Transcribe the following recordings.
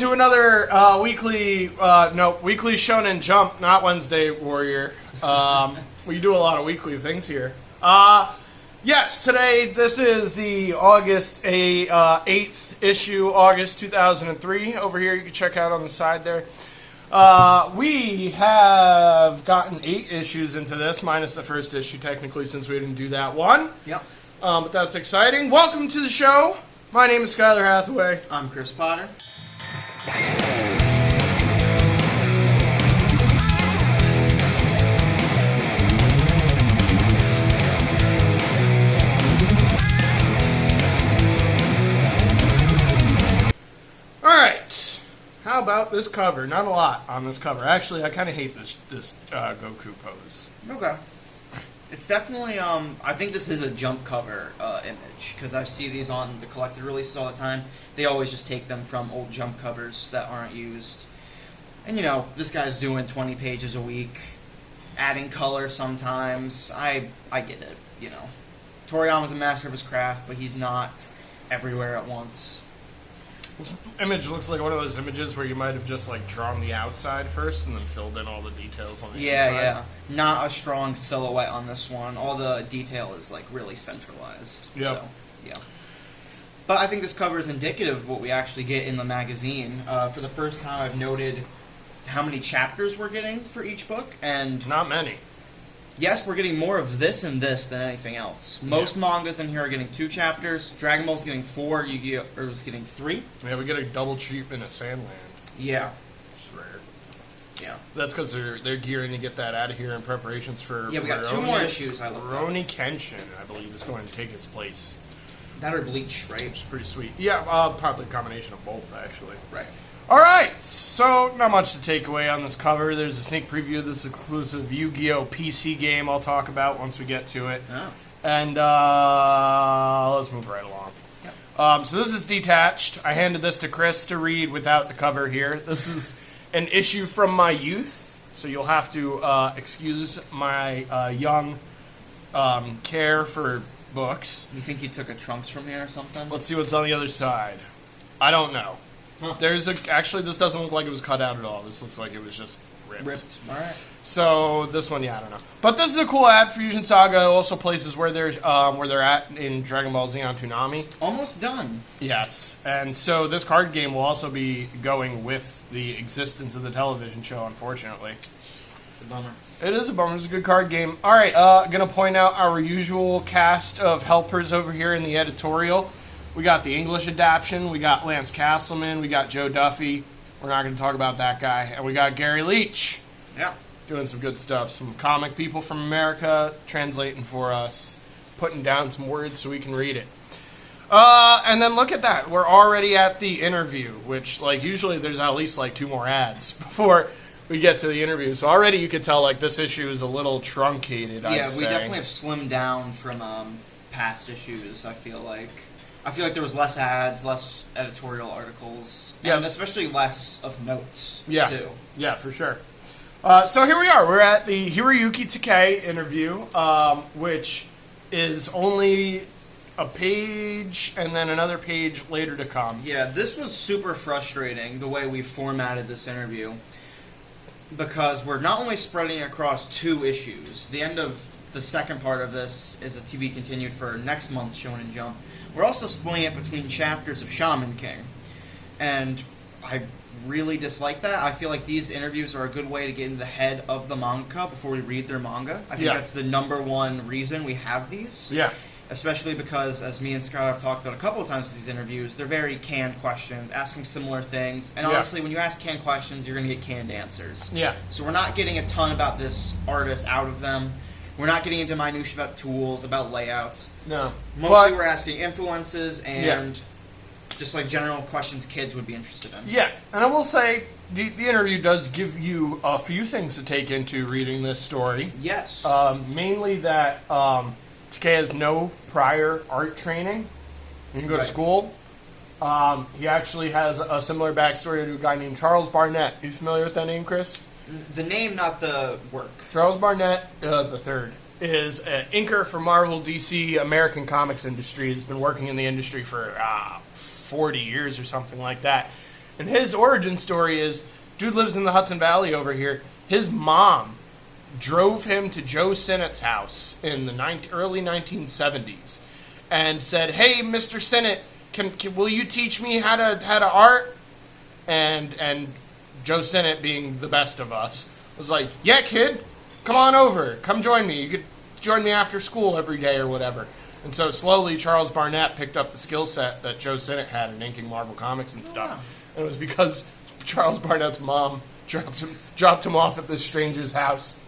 to another weekly Shonen Jump, not Wednesday Warrior. We do a lot of weekly things here. Yes, today, this is the August 8th issue, August 2003. Over here, you can check out on the side there. We have gotten 8 issues into this, minus the first issue, technically, since we didn't do that one. Yep. But that's exciting. Welcome to the show. My name is Skylar Hathaway. I'm Chris Potter. Alright. How about this cover? Not a lot on this cover. Actually, I kind of hate this Goku pose. Okay. It's definitely, I think this is a Jump cover image, because I see these on the collected releases all the time. They always just take them from old Jump covers that aren't used. And, you know, this guy's doing 20 pages a week, adding color sometimes. I get it, you know. Toriyama's a master of his craft, but he's not everywhere at once. This image looks like one of those images where you might have just like drawn the outside first and then filled in all the details on the inside. Yeah. Not a strong silhouette on this one. All the detail is like really centralized. Yep. So, yeah. But I think this cover is indicative of what we actually get in the magazine. For the first time, I've noted how many chapters we're getting for each book, and not many. Yes, we're getting more of this and this than anything else. Most mangas in here are getting 2 chapters. Dragon Ball's getting 4. Yu-Gi-Oh! Is getting 3. Yeah, we get a double cheap in a Sandland. Yeah. It's rare. Yeah. That's because they're gearing to get that out of here in preparations for... Yeah, we got 2 more issues I looked up. Rurouni Kenshin, I believe, is going to take its place. That or Bleach, right? Which is pretty sweet. Yeah, probably a combination of both, actually. Right. Alright, so not much to take away on this cover. There's a sneak preview of this exclusive Yu-Gi-Oh! PC game I'll talk about once we get to it. Oh. And let's move right along. Yep. So this is detached. I handed this to Chris to read without the cover here. This is an issue from my youth, so you'll have to excuse my young care for books. You think you took a Trunks from here or something? Let's see what's on the other side. I don't know. Huh. Actually, this doesn't look like it was cut out at all. This looks like it was just ripped. All right. So this one, yeah, I don't know. But this is a cool ad. Fusion Saga, also places where they're at in Dragon Ball Z on Toonami. Almost done. Yes, and so this card game will also be going with the existence of the television show. Unfortunately, It's a bummer. it is a bummer. It's a good card game. All right, gonna point out our usual cast of helpers over here in the editorial. We got the English adaptation, we got Lance Castleman, we got Joe Duffy, we're not going to talk about that guy, and we got Gary Leach. Yeah. Doing some good stuff, some comic people from America translating for us, putting down some words so we can read it. And then look at that, we're already at the interview, which like usually there's at least like 2 more ads before we get to the interview. So already you can tell like this issue is a little truncated, I'd say. We definitely have slimmed down from past issues, I feel like. I feel like there was less ads, less editorial articles, and especially less of notes, too. Yeah, for sure. So here we are. We're at the Hiroyuki Takei interview, which is only a page and then another page later to come. Yeah, this was super frustrating, the way we formatted this interview, because we're not only spreading it across 2 issues. The end of the second part of this is a to be continued for next month's Shonen Jump. We're also splitting it between chapters of Shaman King. And I really dislike that. I feel like these interviews are a good way to get into the head of the mangaka before we read their manga. I think that's the #1 reason we have these. Yeah. Especially because, as me and Scott have talked about a couple of times with these interviews, they're very canned questions, asking similar things. And honestly, when you ask canned questions, you're going to get canned answers. Yeah. So we're not getting a ton about this artist out of them. We're not getting into minutiae about tools, about layouts. No. Mostly we're asking influences and just like general questions kids would be interested in. Yeah, and I will say the interview does give you a few things to take into reading this story. Yes. Mainly that Takei has no prior art training. He didn't go to school. He actually has a similar backstory to a guy named Charles Barnett. Are you familiar with that name, Chris? The name, not the work. Charles Barnett III is an inker for Marvel, DC, American comics industry. He's been working in the industry for 40 years or something like that. And his origin story is, dude lives in the Hudson Valley over here. His mom drove him to Joe Sinnott's house in the early 1970s and said, "Hey, Mr. Sinnott, will you teach me how to art?" And Joe Sinnott, being the best of us, was like, "Yeah, kid, come on over. Come join me. You could join me after school every day or whatever." And so slowly Charles Barnett picked up the skill set that Joe Sinnott had in inking Marvel Comics and stuff. Wow. And it was because Charles Barnett's mom dropped him off at this stranger's house.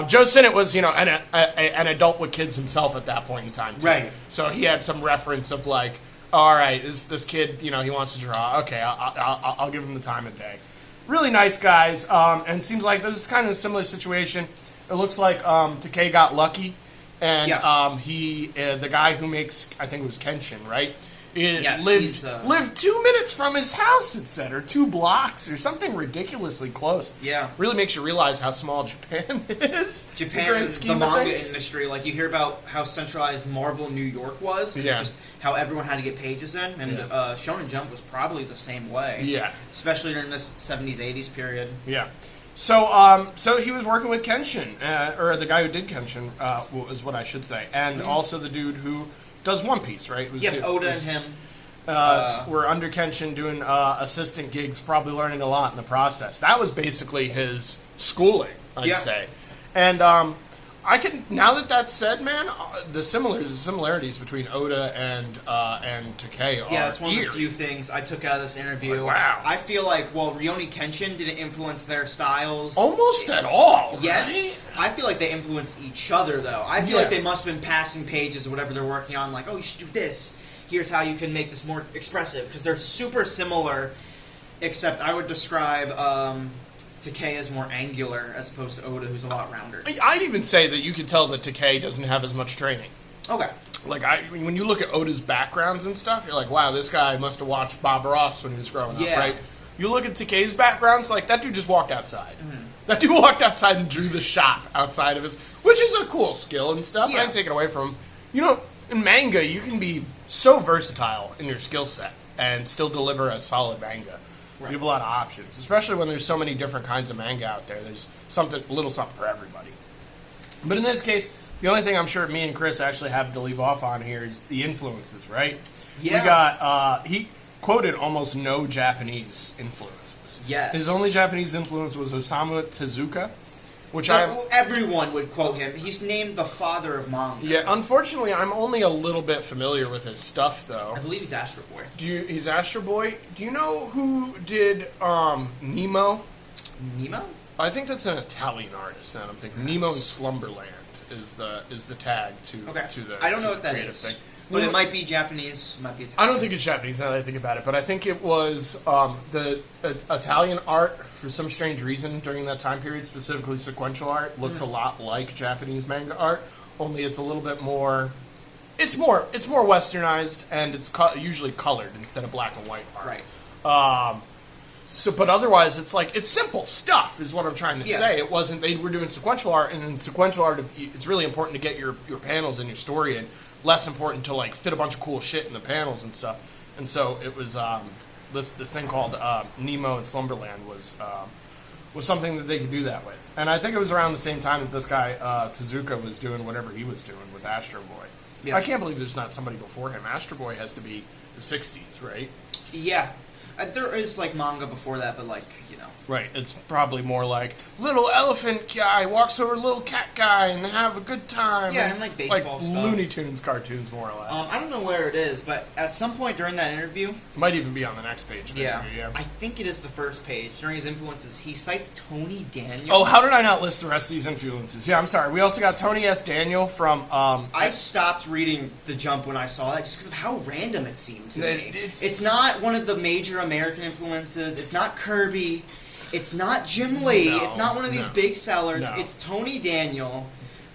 Joe Sinnott was, an adult with kids himself at that point in time, too. Right. So he had some reference of like, all right, this kid, he wants to draw. Okay, I'll give him the time of day. Really nice guys, and seems like there's kind of a similar situation. It looks like Takei got lucky, and the guy who makes, I think it was Kenshin, right? Lived 2 minutes from his house, it said, or 2 blocks, or something ridiculously close. Yeah. Really makes you realize how small Japan is. Japan, the manga industry, like you hear about how centralized Marvel New York was, just how everyone had to get pages in, and Shonen Jump was probably the same way. Yeah. Especially during this 70s, 80s period. Yeah. So he was working with Kenshin, or the guy who did Kenshin, is what I should say, and also the dude who does One Piece, right? Oda and him. Were under Kenshin doing assistant gigs, probably learning a lot in the process. That was basically his schooling, I'd say. And now that that's said, man, the similarities between Oda and Takei are it's one of the few things I took out of this interview. Like, wow. I feel like while Rurouni Kenshin didn't influence their styles almost at all. Yes, right? I feel like they influenced each other though. I feel like they must have been passing pages or whatever they're working on. Like, oh, you should do this. Here's how you can make this more expressive, because they're super similar, except I would describe Takei as more angular as opposed to Oda, who's a lot rounder. I'd even say that you could tell that Takei doesn't have as much training. Okay. Like, when you look at Oda's backgrounds and stuff, you're like, wow, this guy must have watched Bob Ross when he was growing up, right? You look at Takei's backgrounds, like, that dude just walked outside. Mm-hmm. That dude walked outside and drew the shop outside of his, which is a cool skill and stuff. I didn't take it away from him. In manga, you can be so versatile in your skill set and still deliver a solid manga. Right. You have a lot of options, especially when there's so many different kinds of manga out there. There's a little something for everybody. But in this case, the only thing I'm sure me and Chris actually have to leave off on here is the influences, right? Yeah. We got, he quoted almost no Japanese influences. Yes. His only Japanese influence was Osamu Tezuka, which everyone would quote him. He's named the father of manga. Yeah, unfortunately, I'm only a little bit familiar with his stuff, though. I believe he's Astro Boy. He's Astro Boy. Do you know who did Nemo? Nemo? I think that's an Italian artist. Now I'm thinking Nemo in Slumberland is the tag to the. I don't know what that is. Thing. But it might be Japanese, it might be Italian. I don't think it's Japanese now that I think about it, but I think it was the Italian art, for some strange reason, during that time period, specifically sequential art, looks a lot like Japanese manga art, only it's a little bit more... It's more westernized, and it's usually colored instead of black and white art. Right. But otherwise, it's simple stuff, is what I'm trying to say. It wasn't... They were doing sequential art, and in sequential art, it's really important to get your panels and your story in. Less important to fit a bunch of cool shit in the panels and stuff. And so it was this thing called Nemo in Slumberland was something that they could do that with. And I think it was around the same time that this guy Tezuka was doing whatever he was doing with Astro Boy. Yeah. I can't believe there's not somebody before him. Astro Boy has to be the 60s, right? Yeah. There is manga before that, but Right, it's probably more like little elephant guy walks over little cat guy and have a good time. Yeah, and baseball stuff. Looney Tunes cartoons, more or less. I don't know where it is, but at some point during that interview... It might even be on the next page. Yeah, I think it is the first page. During his influences, he cites Tony Daniel. Oh, how did I not list the rest of these influences? Yeah, I'm sorry. We also got Tony S. Daniel from... I stopped reading The Jump when I saw that just because of how random it seemed to me. It's not one of the major American influences. It's not Kirby. It's not Jim Lee. It's not one of these big sellers. It's Tony Daniel,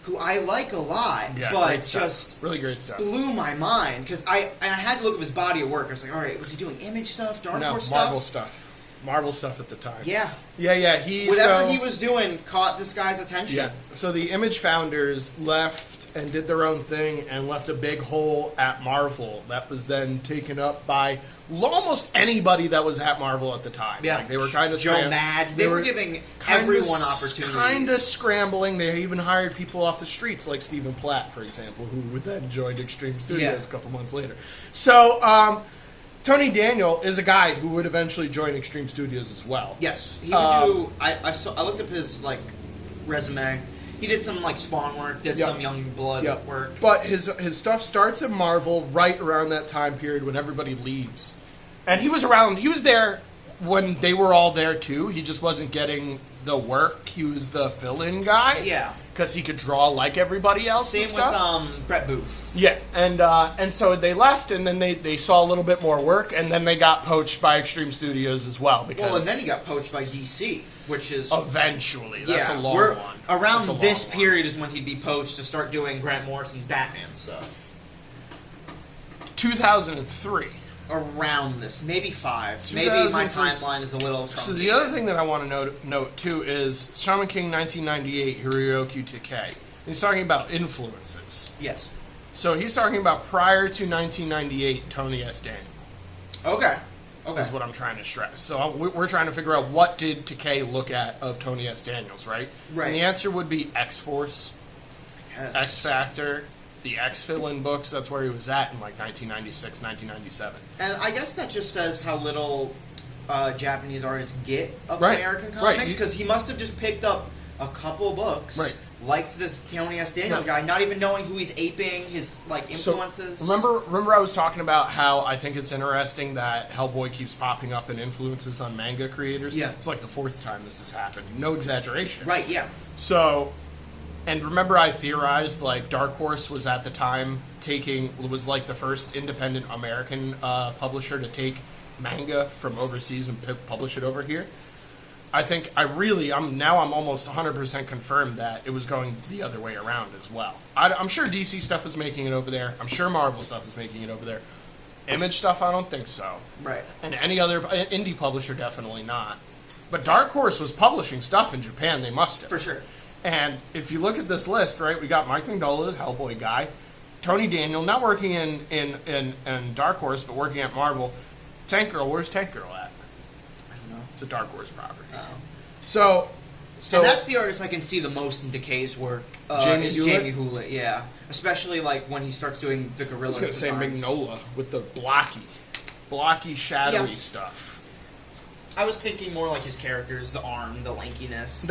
who I like a lot, but just really great stuff. Blew my mind because I had to look at his body of work. I was like, all right, was he doing Image stuff, Dark Horse stuff? Marvel stuff. Marvel stuff at the time. Yeah. Yeah. Whatever he was doing caught this guy's attention. Yeah. So the Image founders left and did their own thing and left a big hole at Marvel that was then taken up by almost anybody that was at Marvel at the time. Yeah. Like they were kind of Joe Mad. They were giving everyone opportunities. Kind of scrambling. They even hired people off the streets like Stephen Platt, for example, who then joined Extreme Studios a couple months later. So, Tony Daniel is a guy who would eventually join Extreme Studios as well. Yes, he would do. I looked up his resume. He did some Spawn work, did some Young Blood work. But his stuff starts at Marvel right around that time period when everybody leaves, and he was around. He was there when they were all there too. He just wasn't getting the work. He was the fill-in guy. Yeah. Because he could draw like everybody else. Same and stuff. with Brett Booth. Yeah, and so they left, and then they saw a little bit more work, and then they got poached by Extreme Studios as well. Because and then he got poached by DC, which is eventually. That's a long one. Around this period is when he'd be poached to start doing Grant Morrison's Batman stuff. 2003. Around this, maybe 5. Maybe my timeline is a little truncated. So the other thing that I want to note too is Shaman King 1998, Hiroyuki Takei. He's talking about influences. Yes. So he's talking about prior to 1998, Tony S. Daniel. Okay. Is what I'm trying to stress. So we're trying to figure out what did Takei look at of Tony S. Daniels, right? Right. And the answer would be X-Force, X Factor, the X fill-in books. That's where he was at in 1996, 1997. And I guess that just says how little Japanese artists get of American comics, because he must have just picked up a couple books, liked this Tony S. Daniel guy, not even knowing who he's aping, his influences. So, remember I was talking about how I think it's interesting that Hellboy keeps popping up in influences on manga creators? Yeah. It's the 4th time this has happened. No exaggeration. Right, yeah. So... And remember I theorized, Dark Horse was at the time was the first independent American publisher to take manga from overseas and publish it over here. I'm almost 100% confirmed that it was going the other way around as well. I'm sure DC stuff is making it over there. I'm sure Marvel stuff is making it over there. Image stuff, I don't think so. Right. And any other indie publisher, definitely not. But Dark Horse was publishing stuff in Japan, they must have. For sure. And if you look at this list, right, we got Mike Mignola, the Hellboy guy, Tony Daniel, not working in Dark Horse, but working at Marvel. Tank Girl, where's Tank Girl at? I don't know. It's a Dark Horse property. So and that's the artist I can see the most in Takei's work. Jamie Hewlett, yeah. Especially when he starts doing the Gorilla designs. I was going to say Mignola with the blocky, shadowy stuff. I was thinking more his characters, the arm, the lankiness.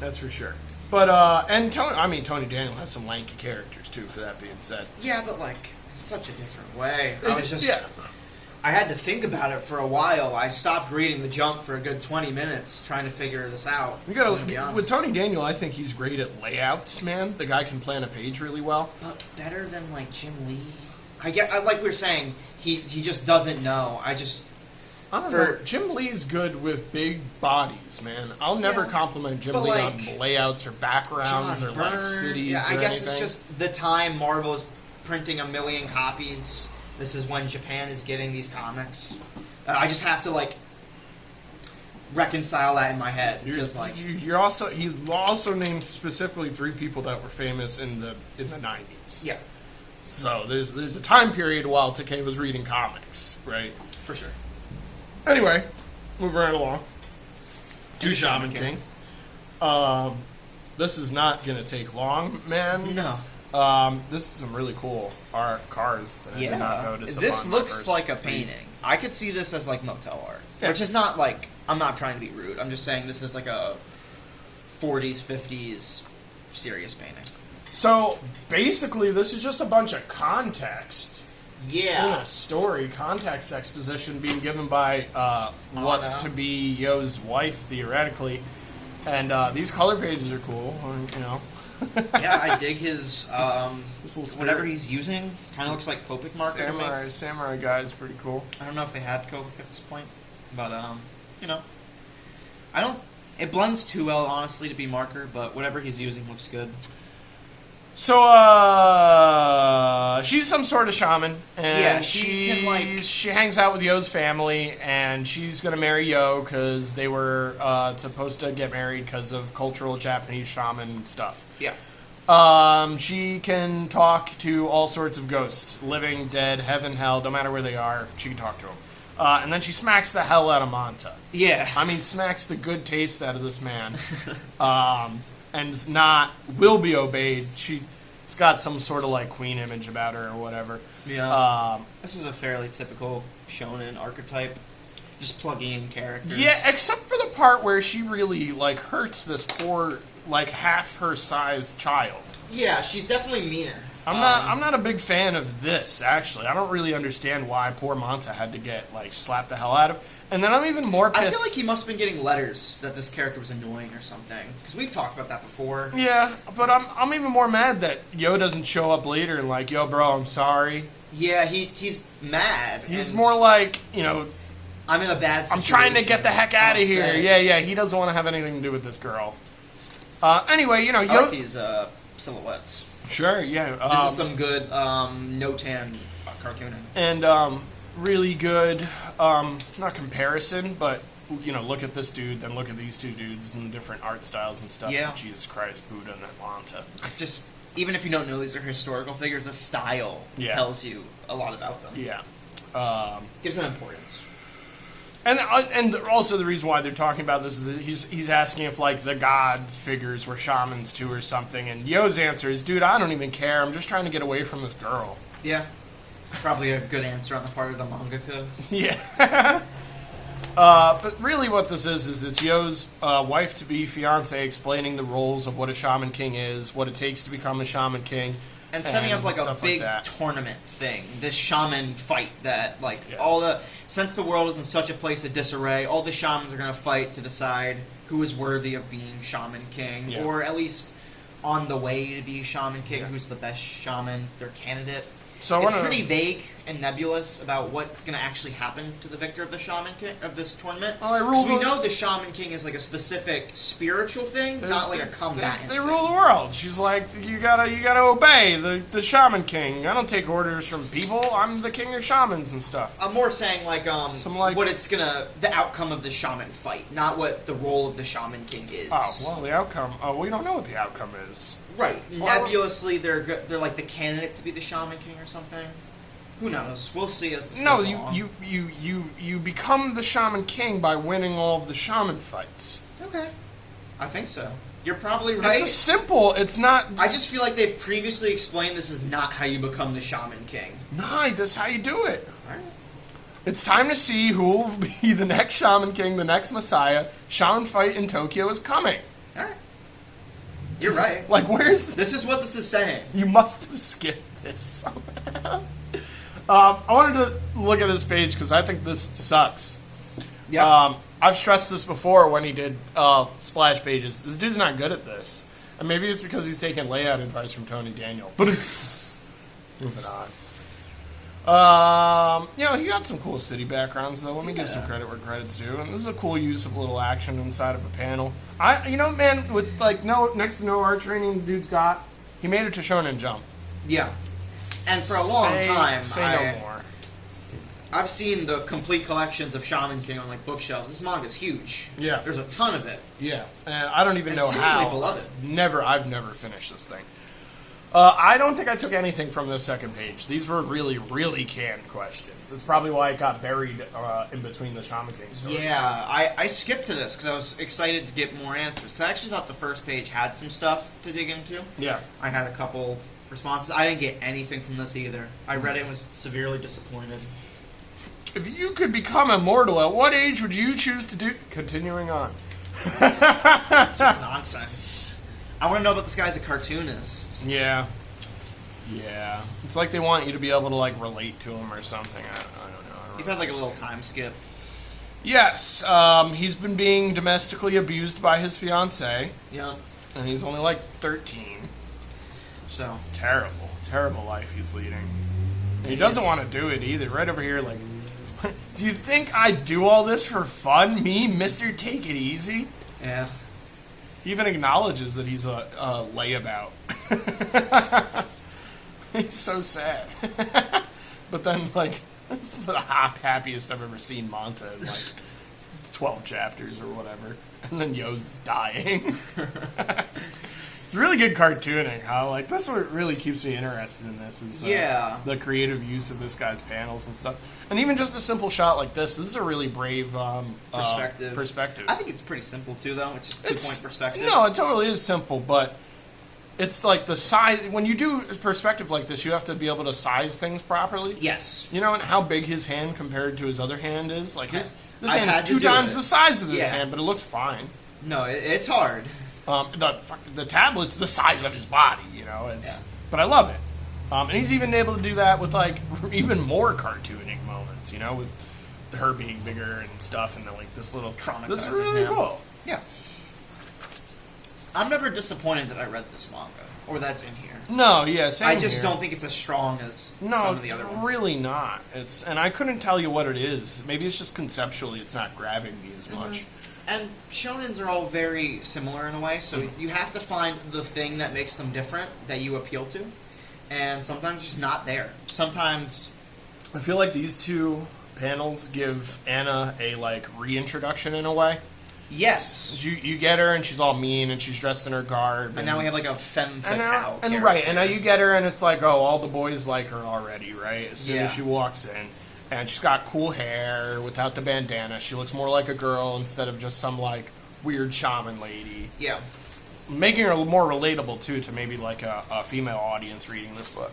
That's for sure. But, and Tony Daniel has some lanky characters, too, for that being said. Yeah, but, in such a different way. I was just... Yeah. I had to think about it for a while. I stopped reading The Jump for a good 20 minutes trying to figure this out. With Tony Daniel, I think he's great at layouts, man. The guy can plan a page really well. But better than, Jim Lee. Like we were saying, he just doesn't know. I don't know. Jim Lee's good with big bodies, man. I'll never compliment Jim Lee on layouts or backgrounds or cities. Yeah, I guess anything. it's just the time Marvel is printing 1 million copies. This is when Japan is getting these comics. I just have to reconcile that in my head. He also named specifically 3 people that were famous in the 90s. Yeah. So there's a time period while Takei was reading comics, right? For sure. Anyway, moving right along to Shaman King. This is not going to take long, man. No. This is some really cool art cars that I did not notice. This looks like a painting. I could see this as motel art, which is not I'm not trying to be rude. I'm just saying this is a 40s, 50s serious painting. So basically, this is just a bunch of context. Yeah. In a story, context exposition being given by what's to be Yo's wife, theoretically. And these color pages are cool, Yeah, I dig his, whatever he's using. Kind of looks like Copic marker to me. Samurai guy is pretty cool. I don't know if they had Copic at this point. But, it blends too well, honestly, to be marker, but whatever he's using looks good. So, she's some sort of shaman, and Yeah, she can, like... she hangs out with Yo's family, and she's gonna marry Yo because they were supposed to get married because of cultural Japanese shaman stuff. Yeah. She can talk to all sorts of ghosts, living, dead, heaven, hell, no matter where they are, she can talk to them. And then she smacks the hell out of Manta. Yeah. I mean, smacks the good taste out of this man. And will be obeyed. She's got some sort of like queen image about her or whatever. Yeah. This is a fairly typical shonen archetype. Just plugging in characters. Yeah, except for the part where she really like hurts this poor, like half her size child. Yeah, she's definitely meaner. I'm not a big fan of this, actually. I don't really understand why poor Manta had to get like slapped the hell out of. And then I'm even more pissed. I feel like he must have been getting letters that this character was annoying or something. Because we've talked about that before. Yeah, but I'm even more mad that Yo doesn't show up later and like, yo, bro, I'm sorry. Yeah, he's mad. He's more like, you know, I'm in a bad situation. I'm trying to get the heck out of here. Yeah, he doesn't want to have anything to do with this girl. Anyway, you know, Yo... I like these silhouettes. Sure, yeah. This is some good no-tan cartooning. And really good, not comparison, but, you know, look at this dude, then look at these two dudes and different art styles and stuff. Yeah. So Jesus Christ, Buddha and Atlanta. Just, even if you don't know these are historical figures, the style tells you a lot about them. Yeah. Gives them importance. And also the reason why they're talking about this is that he's asking if, like, the god figures were shamans too or something, and Yo's answer is, dude, I don't even care, I'm just trying to get away from this girl. Yeah. Probably a good answer on the part of the mangaka. Yeah. But really what this is it's Yo's wife-to-be fiancé explaining the roles of what a Shaman King is, what it takes to become a Shaman King. And setting up like a big tournament thing. This shaman fight that since the world is in such a place of disarray, all the shamans are going to fight to decide who is worthy of being Shaman King, or at least on the way to be Shaman King, who's the best shaman, their candidate. So it's pretty vague and nebulous about what's going to actually happen to the victor of the Shaman King of this tournament. Because we know the Shaman King is like a specific spiritual thing, not like a combatant. They rule the world. She's like, you gotta obey the Shaman King. I don't take orders from people. I'm the king of shamans and stuff. I'm more saying like what it's the outcome of the shaman fight, not what the role of the Shaman King is. Oh well, the outcome. Oh, we don't know what the outcome is. Right. Nebulously, they're like the candidate to be the Shaman King or something. Who knows? We'll see as this goes along. You become the Shaman King by winning all of the shaman fights. Okay. I think so. You're probably right. It's not... I just feel like they've previously explained this is not how you become the Shaman King. No, that's how you do it. Alright. It's time to see who will be the next Shaman King, the next Messiah. Shaman fight in Tokyo is coming. Alright. You're right. Like, where's... This is what this is saying. You must have skipped this somehow. I wanted to look at this page because I think this sucks. Yeah. I've stressed this before when he did splash pages. This dude's not good at this. And maybe it's because he's taking layout advice from Tony Daniel. But it's... Moving on. You know, he got some cool city backgrounds, though. Let me give some credit where credit's due. And this is a cool use of little action inside of a panel. You know, man, with, like, next to no art training the dude's got, he made it to Shonen Jump. Yeah. And for a long time, no more. I've seen the complete collections of Shaman King on, like, bookshelves. This manga's huge. Yeah. There's a ton of it. Yeah. And I don't even know how. Beloved. I've never finished this thing. I don't think I took anything from the second page. These were really, really canned questions. It's probably why it got buried in between the Shaman King stories. Yeah, I skipped to this because I was excited to get more answers. Because I actually thought the first page had some stuff to dig into. Yeah. I had a couple responses. I didn't get anything from this either. I read it and was severely disappointed. If you could become immortal, at what age would you choose to do... Continuing on. Just nonsense. I want to know about this guy's a cartoonist. Yeah. Yeah. It's like they want you to be able to, like, relate to him or something. I don't know. You've had, like, a little time skip. Yes. He's been being domestically abused by his fiancée. Yeah. And he's only, like, 13. So. Terrible. Terrible life he's leading. And he doesn't want to do it either. Right over here, like... Do you think I do all this for fun? Me, Mr. Take It Easy? Yeah. He even acknowledges that he's a layabout. He's so sad. But then, like, this is the happiest I've ever seen Manta in, like, 12 chapters or whatever. And then Yo's dying. It's really good cartooning, huh? Like, that's what really keeps me interested in this is the creative use of this guy's panels and stuff. And even just a simple shot like this is a really brave perspective. I think it's pretty simple, too, though. It's just two-point perspective. No, it totally is simple, but it's like the size. When you do perspective like this, you have to be able to size things properly. Yes. You know, and how big his hand compared to his other hand is. Like, this hand is 2 to times the size of this hand, but it looks fine. No, it's hard. The tablet's the size of his body, you know. But I love it. And he's even able to do that with, like, even more cartooning moments, you know, with her being bigger and stuff, and then, like, this little traumatizing. This is really cool. Yeah. I'm never disappointed that I read this manga, or that's in here. No, yeah, same I just here. don't think it's as strong as some of the other ones. No, it's really not. And I couldn't tell you what it is. Maybe it's just conceptually it's not grabbing me as much. And shonens are all very similar in a way, so you have to find the thing that makes them different that you appeal to, and sometimes it's just not there. Sometimes I feel like these 2 panels give Anna a, like, reintroduction in a way. Yes. You get her and she's all mean and she's dressed in her garb. And now we have like a femme fatale. And right, and now you get her and it's like, oh, all the boys like her already, right? As soon as she walks in. And she's got cool hair without the bandana. She looks more like a girl instead of just some, like, weird shaman lady. Yeah. Making her more relatable, too, to maybe, like, a female audience reading this book.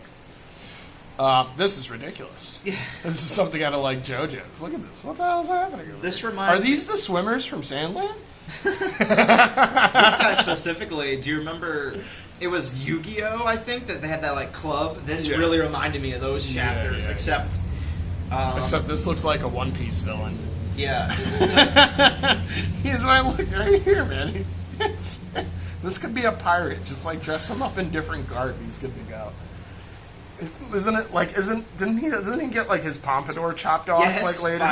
This is ridiculous. Yeah. This is something out of, like, JoJo's. Look at this. What the hell is happening? This reminds Are these the swimmers from Sandland? This guy specifically, do you remember... It was Yu-Gi-Oh, I think, that they had that, like, club. This really reminded me of those chapters, except... except this looks like a One Piece villain. Yeah. He's when I look right here, man. This could be a pirate. Just, like, dress him up in different garb. He's good to go. Isn't it like? Doesn't he get like his pompadour chopped off like later?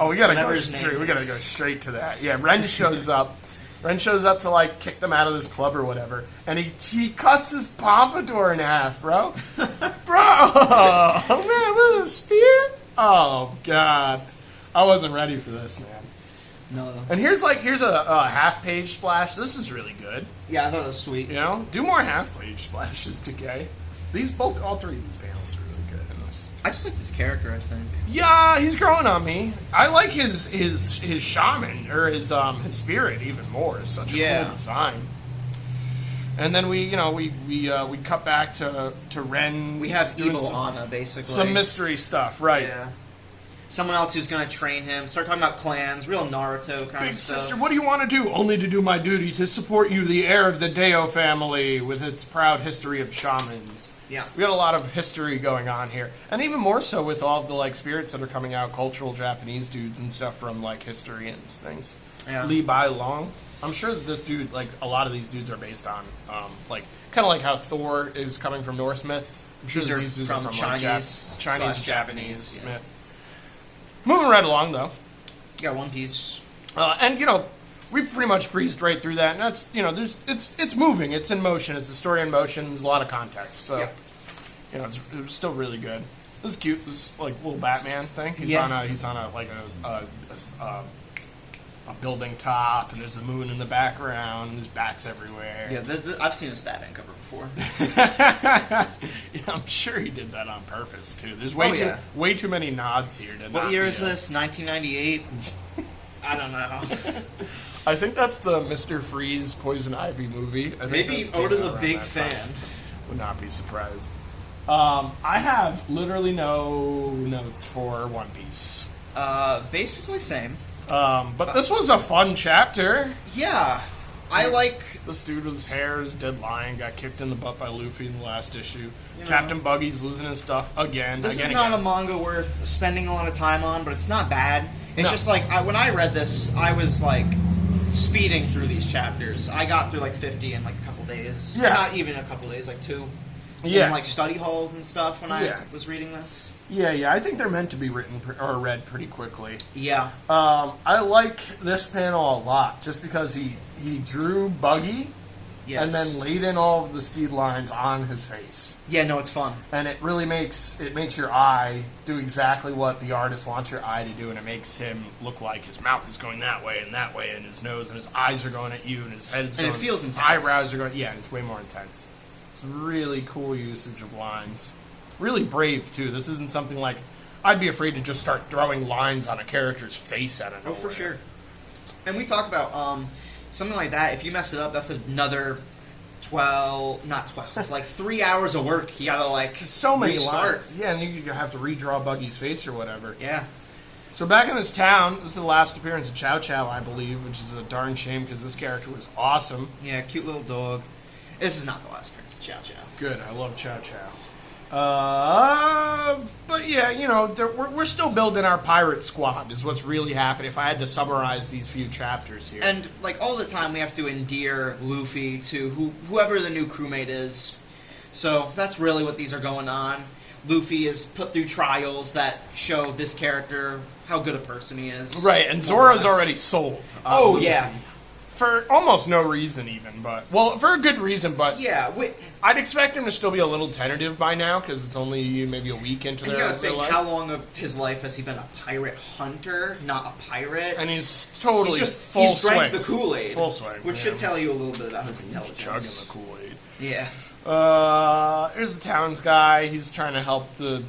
We gotta go straight. We gotta go straight to that. Yeah, Ren shows up. Ren shows up to like kick them out of this club or whatever, and he cuts his pompadour in half, bro. Oh man, with a spear? Oh god, I wasn't ready for this, man. No. And here's a half-page splash. This is really good. Yeah, I thought it was sweet. You know, do more half-page splashes, Takei. All 3 of these panels are really good in this. I just like this character, I think. Yeah, he's growing on me. I like his shaman or his spirit even more. It's such a cool design. And then we cut back to Ren. We have evil Anna, basically. Some mystery stuff, right? Yeah. Someone else who's going to train him. Start talking about clans, real Naruto kind Big of stuff. sister, what do you want to do? Only to do my duty, to support you, the heir of the Deo family, with its proud history of shamans. Yeah. We got a lot of history going on here. And even more so with all of the, like, spirits that are coming out, cultural Japanese dudes and stuff from, like, history and things. Yeah. Li Bai Long. I'm sure that this dude, like, a lot of these dudes are based on, like, kind of like how Thor is coming from Norse myth. I'm sure these dudes are from Chinese, like, Chinese Japanese myth. Moving right along, though. You got One Piece. And, we pretty much breezed right through that. And that's, it's moving. It's in motion. It's a story in motion. There's a lot of context. So, it's still really good. This is cute. This, like, little Batman thing. He's on a building top, and there's the moon in the background, and there's bats everywhere. Yeah, I've seen this Batman cover before. I'm sure he did that on purpose, too. There's way too many nods here. What year is this? 1998? I don't know. I think that's the Mr. Freeze Poison Ivy movie. Maybe Oda's a big fan. Would not be surprised. I have literally no notes for One Piece. Basically same. But this was a fun chapter. Yeah. I like... This dude with his hair is dead lying, got kicked in the butt by Luffy in the last issue. Captain Buggy's losing his stuff again. This is not a manga worth spending a lot of time on, but it's not bad. It's just like, when I read this, I was like speeding through these chapters. I got through like 50 in like a couple days. Yeah. Not even a couple days, like 2. Yeah. In like study halls and stuff when I was reading this. Yeah, I think they're meant to be written or read pretty quickly. Yeah. I like this panel a lot, just because he drew Buggy Yes. and then laid in all of the speed lines on his face. Yeah, no, it's fun. And it really makes your eye do exactly what the artist wants your eye to do, and it makes him look like his mouth is going that way, and his nose and his eyes are going at you, and his head is going. And it feels intense. Eyebrows are going. Yeah, it's way more intense. It's really cool usage of lines. Really brave too. This isn't something like I'd be afraid to just start throwing lines on a character's face out of nowhere. Oh, for sure. And we talk about something like that. If you mess it up, that's another 3 hours of work. You gotta So many restart. lines. Yeah, and you have to redraw Buggy's face or whatever. Yeah. So back in this town, this is the last appearance of Chow Chow, I believe, which is a darn shame because this character was awesome. Yeah, cute little dog. This is not the last appearance of Chow Chow. Good, I love Chow Chow. But yeah, we're still building our pirate squad is what's really happening if I had to summarize these few chapters here. And all the time we have to endear Luffy to whoever the new crewmate is. So that's really what these are going on. Luffy is put through trials that show this character how good a person he is. Right, and Zoro's already sold. Oh, Luffy. yeah. For almost no reason even, for a good reason, but Yeah, I'd expect him to still be a little tentative by now, because it's only maybe a week into and you their gotta think, life. how long of his life has he been a pirate hunter, not a pirate? And he's totally he's full drank swing. the Kool-Aid. Full swing, Which yeah. should tell you a little bit about his Chugging intelligence. the Kool-Aid. Yeah. Here's the town's guy. He's trying to help the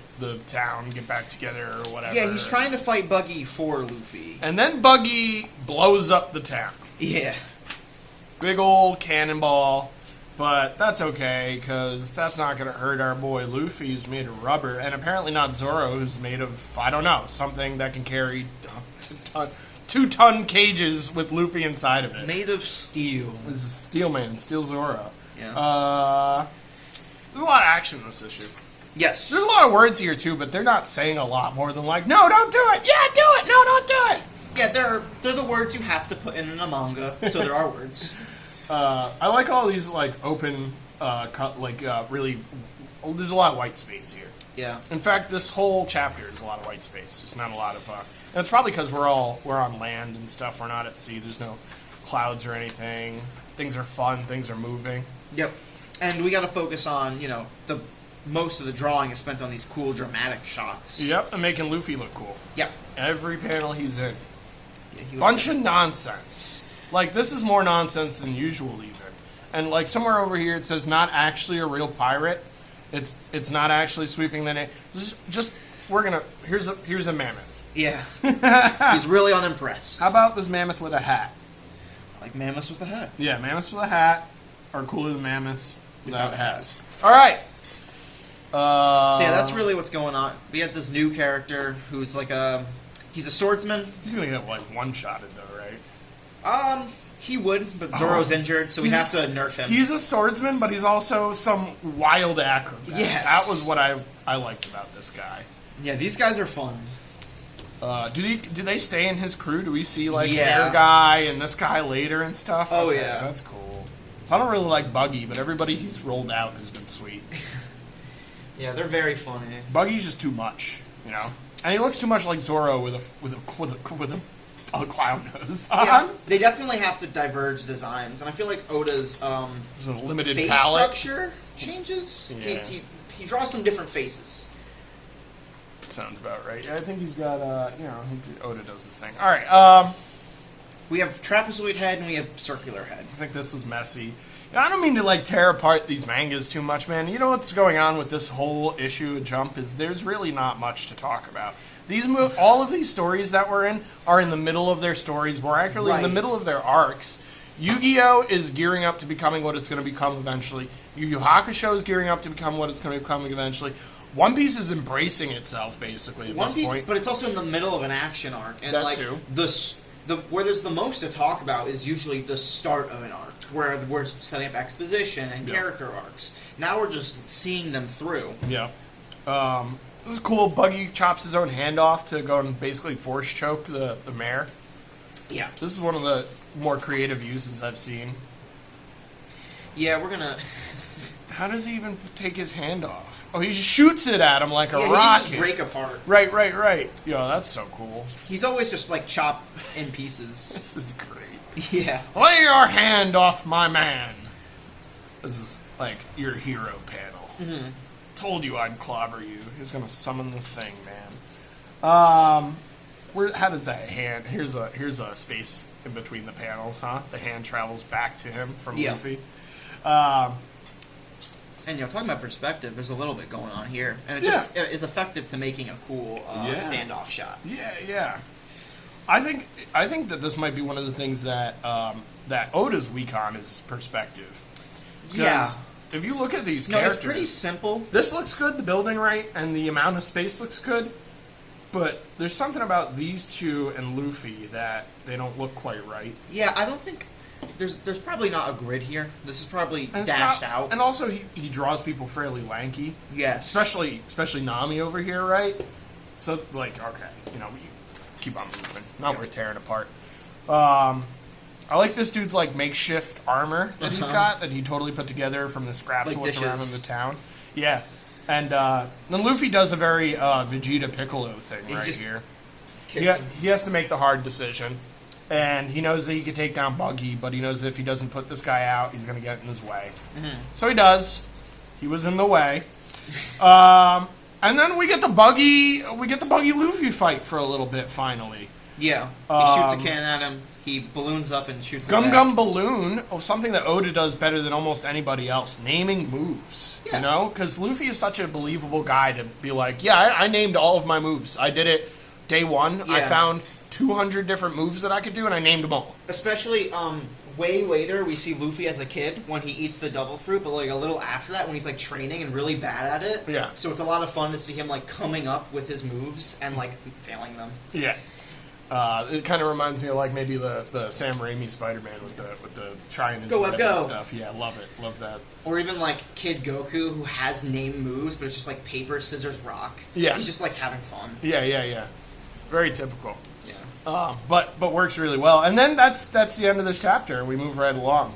town get back together or whatever. Yeah, he's trying to fight Buggy for Luffy. And then Buggy blows up the town. Yeah. Big old cannonball. But that's okay, because that's not going to hurt our boy Luffy, who's made of rubber. And apparently not Zoro, who's made of, I don't know, something that can carry 2-ton cages with Luffy inside of it. Made of steel. This is Steel Man, Steel Zoro. Yeah. There's a lot of action in this issue. Yes. There's a lot of words here, too, but they're not saying a lot more than like, no, don't do it! Yeah, do it! No, don't do it! Yeah, they're the words you have to put in a manga, so there are words. I like all these, open, really... There's a lot of white space here. Yeah. In fact, this whole chapter is a lot of white space. There's not a lot of... and it's probably because we're on land and stuff. We're not at sea. There's no clouds or anything. Things are fun. Things are moving. Yep. And we got to focus on, the most of the drawing is spent on these cool, dramatic shots. Yep, and making Luffy look cool. Yep. Every panel he's in. Yeah, he looks Bunch good. of nonsense. This is more nonsense than usual, even. And, somewhere over here it says not actually a real pirate. It's not actually sweeping the name. Here's a mammoth. Yeah. He's really unimpressed. How about this mammoth with a hat? Like mammoths with a hat. Yeah, mammoths with a hat are cooler than mammoths without Without hats. All right. So yeah, that's really what's going on. We have this new character who's he's a swordsman. He's gonna get one-shotted though, right? He would, but Zoro's injured, so we have to nerf him. He's a swordsman, but he's also some wild acrobat. Yes. That was what I liked about this guy. Yeah, these guys are fun. Do they stay in his crew? Do we see Yeah. Hair Guy and this guy later and stuff? Oh, Okay, yeah. That's cool. So I don't really like Buggy, but everybody he's rolled out has been sweet. Yeah, they're very funny. Buggy's just too much, and he looks too much like Zoro with a clown nose. Yeah, they definitely have to diverge designs, and I feel like Oda's This is a limited face palette. structure changes. Yeah. He draws some different faces. Sounds about right. Yeah, I think he's got, Oda does this thing. All right, We have trapezoid head and we have circular head. I think this was messy. I don't mean to, tear apart these mangas too much, man. You know what's going on with this whole issue of Jump is there's really not much to talk about. All of these stories that we're in are in the middle of their stories. We're actually in the Right. middle of their arcs. Yu-Gi-Oh! Is gearing up to becoming what it's going to become eventually. Yu Yu Hakusho is gearing up to become what it's going to become eventually. One Piece is embracing itself, basically, at One this Piece, point. but it's also in the middle of an action arc, and That too. where there's the most to talk about is usually the start of an arc, where we're setting up exposition and Yeah. character arcs. Now we're just seeing them through. Yeah. This is cool. Buggy chops his own hand off to go and basically force choke the mare. Yeah, This is one of the more creative uses I've seen. yeah, we're gonna. How does he even take his hand off? Oh, he just shoots it at him like a Yeah, he rocket. can just break apart. Right. Yo, that's so cool. He's always just chopped in pieces. This is great. Yeah. Lay your hand off my man. This is like your hero panel. Mm-hmm. Told you I'd clobber you. He's gonna summon the thing, man. How does that hand? Here's a space in between the panels, huh? The hand travels back to him from Luffy. And talking about perspective, there's a little bit going on here, and it just is effective to making a cool standoff shot. Yeah. I think that this might be one of the things that that Oda's weak on is perspective. Yeah. If you look at these characters, it's pretty simple. This looks good, the building right, and the amount of space looks good. But there's something about these two and Luffy that they don't look quite right. Yeah, I don't think there's probably not a grid here. This is probably dashed out. And also he draws people fairly lanky. Yes. Especially Nami over here, right? So like, okay, keep on moving. Not worth tearing apart. I like this dude's like makeshift armor that he's got that he totally put together from the scraps like of what's dishes. around in the town. Yeah. And then Luffy does a very Vegeta Piccolo thing here. He has to make the hard decision. And he knows that he can take down Buggy, but he knows that if he doesn't put this guy out, he's going to get in his way. Mm-hmm. So he does. He was in the way. And then we get the Buggy Luffy fight for a little bit finally. Yeah. He shoots a cannon at him. He balloons up and shoots Gum Gum Balloon, something that Oda does better than almost anybody else, naming moves, Because Luffy is such a believable guy to be like, I named all of my moves. I did it day one. I found 200 different moves that I could do, and I named them all. Especially way later, we see Luffy as a kid when he eats the devil fruit, but like a little after that when he's like training and really bad at it. Yeah. So it's a lot of fun to see him like coming up with his moves and like failing them. Yeah. It kind of reminds me of like maybe the Sam Raimi Spider-Man with the trying his web and stuff. Yeah, love it, love that. Or even like Kid Goku who has named moves, but it's just like paper, scissors, rock. Yeah, he's just like having fun. Yeah. Very typical. Yeah. But works really well. And then that's the end of this chapter. We move right along.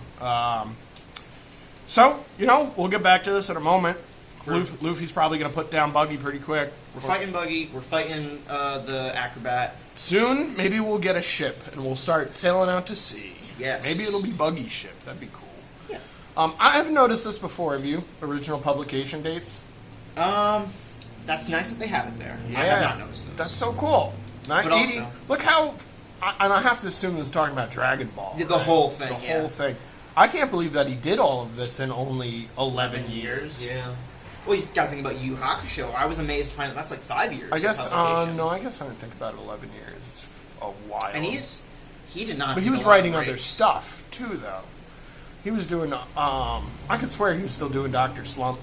So we'll get back to this in a moment. Luffy's probably going to put down Buggy pretty quick. We're fighting Buggy. We're fighting the acrobat. Soon, maybe we'll get a ship and we'll start sailing out to sea. Yes. Maybe it'll be Buggy's ship. That'd be cool. Yeah. I haven't noticed this before. Have you? Original publication dates? That's nice that they have it there. Yeah. I have not noticed those. That's so cool. 980. Also, look how... And I have to assume this is talking about Dragon Ball. The whole thing, The whole thing. I can't believe that he did all of this in only 11 years. Yeah. Well, you've got to think about YuYu Hakusho. I was amazed to find out that's like 5 years. I guess. No, I guess I didn't think about it. 11 years. It's a while. And he did not. But he was writing other stuff too, though. He was doing. I could swear he was still doing Dr. Slump.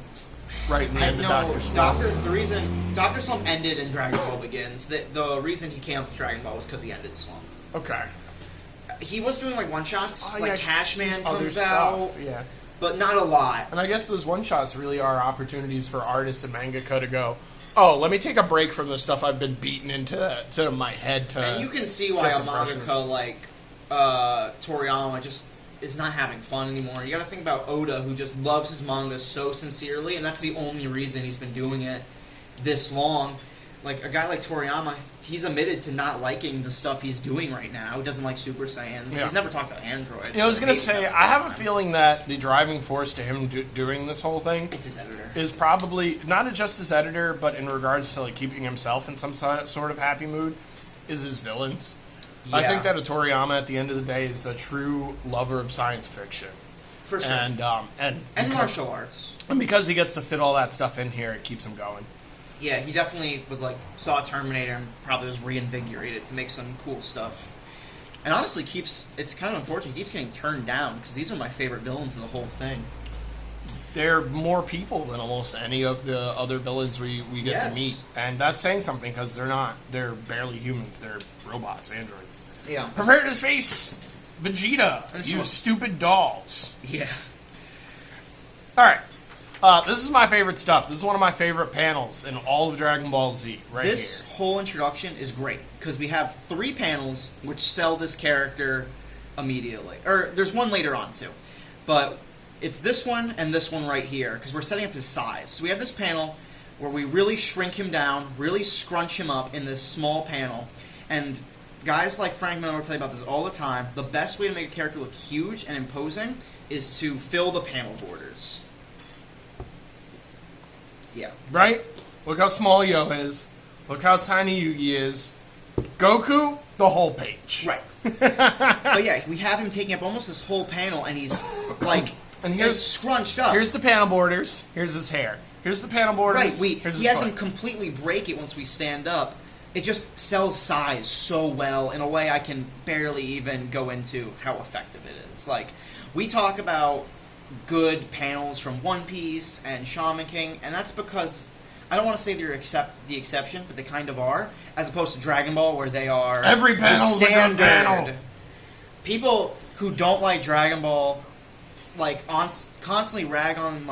Right in the end of Dr. Slump. The reason Dr. Slump ended in Dragon Ball Begins, the reason he came up with Dragon Ball was because he ended Slump. Okay. He was doing like one shots, like Cashman comes out. out. Yeah. But not a lot. And I guess those one-shots really are opportunities for artists and mangaka to go, oh, let me take a break from the stuff I've been beaten into my head to... And you can see why a mangaka like Toriyama just is not having fun anymore. You gotta think about Oda, who just loves his manga so sincerely, and that's the only reason he's been doing it this long. Like, a guy like Toriyama, he's admitted to not liking the stuff he's doing right now. He doesn't like Super Saiyans. Yeah. He's never talked about androids. I was going to say, I have a feeling that the driving force to him doing this whole thing... It's his editor. ...is probably, not just his editor, but in regards to like keeping himself in some sort of happy mood, is his villains. Yeah. I think that a Toriyama, at the end of the day, is a true lover of science fiction. For sure. And martial arts. And because he gets to fit all that stuff in here, it keeps him going. Yeah, he definitely was like, saw Terminator and probably was reinvigorated to make some cool stuff. And honestly, it's kind of unfortunate, he keeps getting turned down, because these are my favorite villains of the whole thing. They're more people than almost any of the other villains we get to meet. And that's saying something, because they're barely humans, they're robots, androids. Yeah. Prepare to face Vegeta, you stupid dolls. Yeah. Alright. This is my favorite stuff. This is one of my favorite panels in all of Dragon Ball Z, This whole introduction is great, because we have 3 panels which sell this character immediately. Or, there's one later on, too. But it's this one and this one right here, because we're setting up his size. So we have this panel where we really shrink him down, really scrunch him up in this small panel, and guys like Frank Miller will tell you about this all the time. The best way to make a character look huge and imposing is to fill the panel borders. Yeah. Right? Look how small Yo is. Look how tiny Yugi is. Goku, the whole page. Right. But yeah, we have him taking up almost this whole panel, and he's like, and here's scrunched up. Here's the panel borders. Here's his hair. Here's the panel borders. Right. Here's he has him completely break it once we stand up. It just sells size so well in a way I can barely even go into how effective it is. Like, we talk about good panels from One Piece and Shaman King, and that's because I don't want to say they're the exception, but they kind of are, as opposed to Dragon Ball, where they are every panel's the standard. Panel. People who don't like Dragon Ball, like, constantly rag on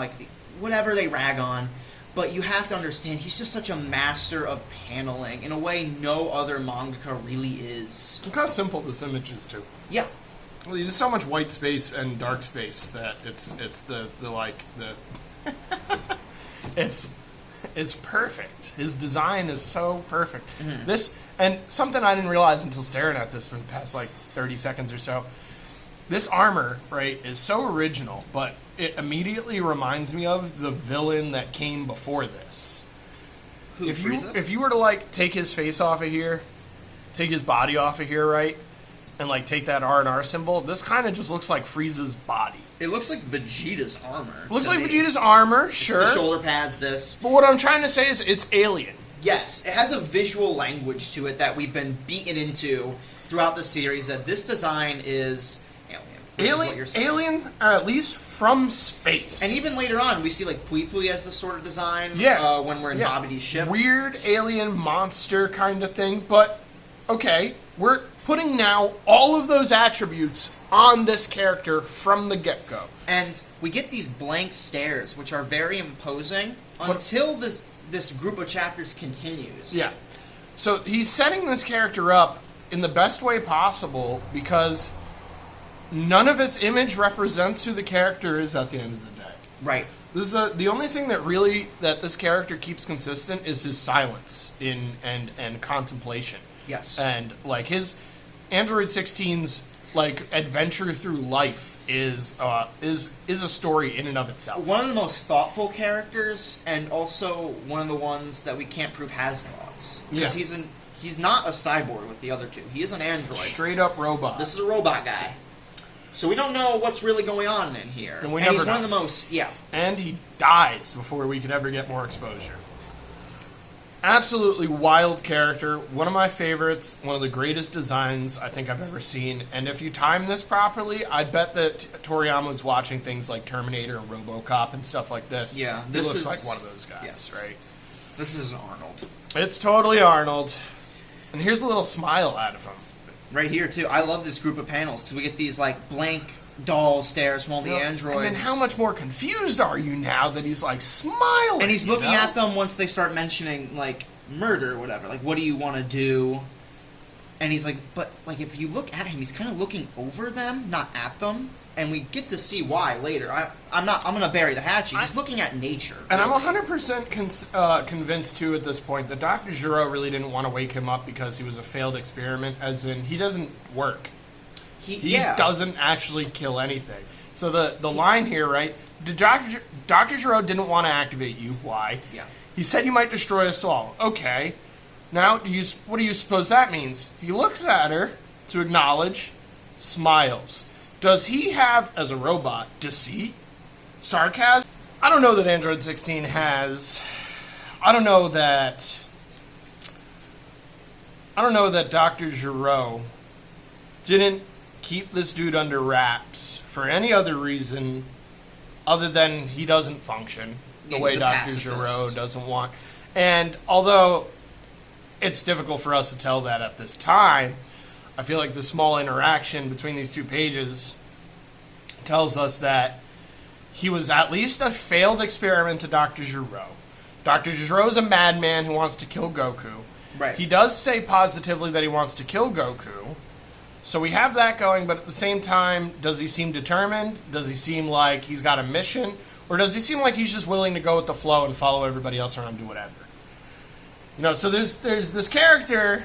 whatever they rag on. But you have to understand, he's just such a master of paneling in a way no other mangaka really is. Look how simple this image is too. Yeah. Well, there's so much white space and dark space that it's it's perfect. His design is so perfect. Mm-hmm. This, and something I didn't realize until staring at this for the past 30 seconds or so. This armor, right, is so original, but it immediately reminds me of the villain that came before this. Who, Frieza? If you were to take his face off of here, take his body off of here, right, and take that R&R symbol, this kind of just looks like Frieza's body. It looks like Vegeta's armor. It looks like Vegeta's armor, sure. It's the shoulder pads, this. But what I'm trying to say is it's alien. Yes, it has a visual language to it that we've been beaten into throughout the series, that this design is alien, or at least from space. And even later on, we see Pui Pui as the sort of design when we're in Babidi's ship. Weird alien monster kind of thing, but okay, we're putting now all of those attributes on this character from the get-go. And we get these blank stares, which are very imposing, until this group of chapters continues. Yeah. So he's setting this character up in the best way possible because none of its image represents who the character is at the end of the day. Right. This is the only thing that this character keeps consistent is his silence and contemplation. Yes. And his Android 16's adventure through life is a story in and of itself. One of the most thoughtful characters, and also one of the ones that we can't prove has thoughts. Because he's not a cyborg with the other two. He is an android. Straight up robot. This is a robot guy. So we don't know what's really going on in here. And he's one of the most, And he dies before we could ever get more exposure. Absolutely wild character. One of my favorites. One of the greatest designs I think I've ever seen. And if you time this properly, I bet that Toriyama's watching things like Terminator and RoboCop and stuff like this. Yeah. He looks like one of those guys, yes. right? This is Arnold. It's totally Arnold. And here's a little smile out of him. Right here, too. I love this group of panels, because we get these, blank doll stares from all the androids. And then how much more confused are you now that he's, smiling? And he's looking at them once they start mentioning, murder or whatever. What do you want to do? And he's but, if you look at him, he's kind of looking over them, not at them. And we get to see why later. I'm going to bury the hatchet. He's looking at nature. And I'm 100% convinced, too, at this point, that Dr. Giro really didn't want to wake him up because he was a failed experiment, as in, he doesn't work. He doesn't actually kill anything. So the line here, right? Dr. Giro didn't want to activate you. Why? Yeah. He said you might destroy us all. Okay. Now, what do you suppose that means? He looks at her to acknowledge, smiles. Does he have, as a robot, deceit? Sarcasm? I don't know that Android 16 has... I don't know that Dr. Giro didn't keep this dude under wraps for any other reason other than he doesn't function the way Dr. Giro doesn't want. And although it's difficult for us to tell that at this time, I feel like the small interaction between these two pages tells us that he was at least a failed experiment to Dr. Giro. Dr. Giro is a madman who wants to kill Goku. Right. He does say positively that he wants to kill Goku. So we have that going, but at the same time, does he seem determined? Does he seem like he's got a mission? Or does he seem like he's just willing to go with the flow and follow everybody else around and do whatever? So there's this character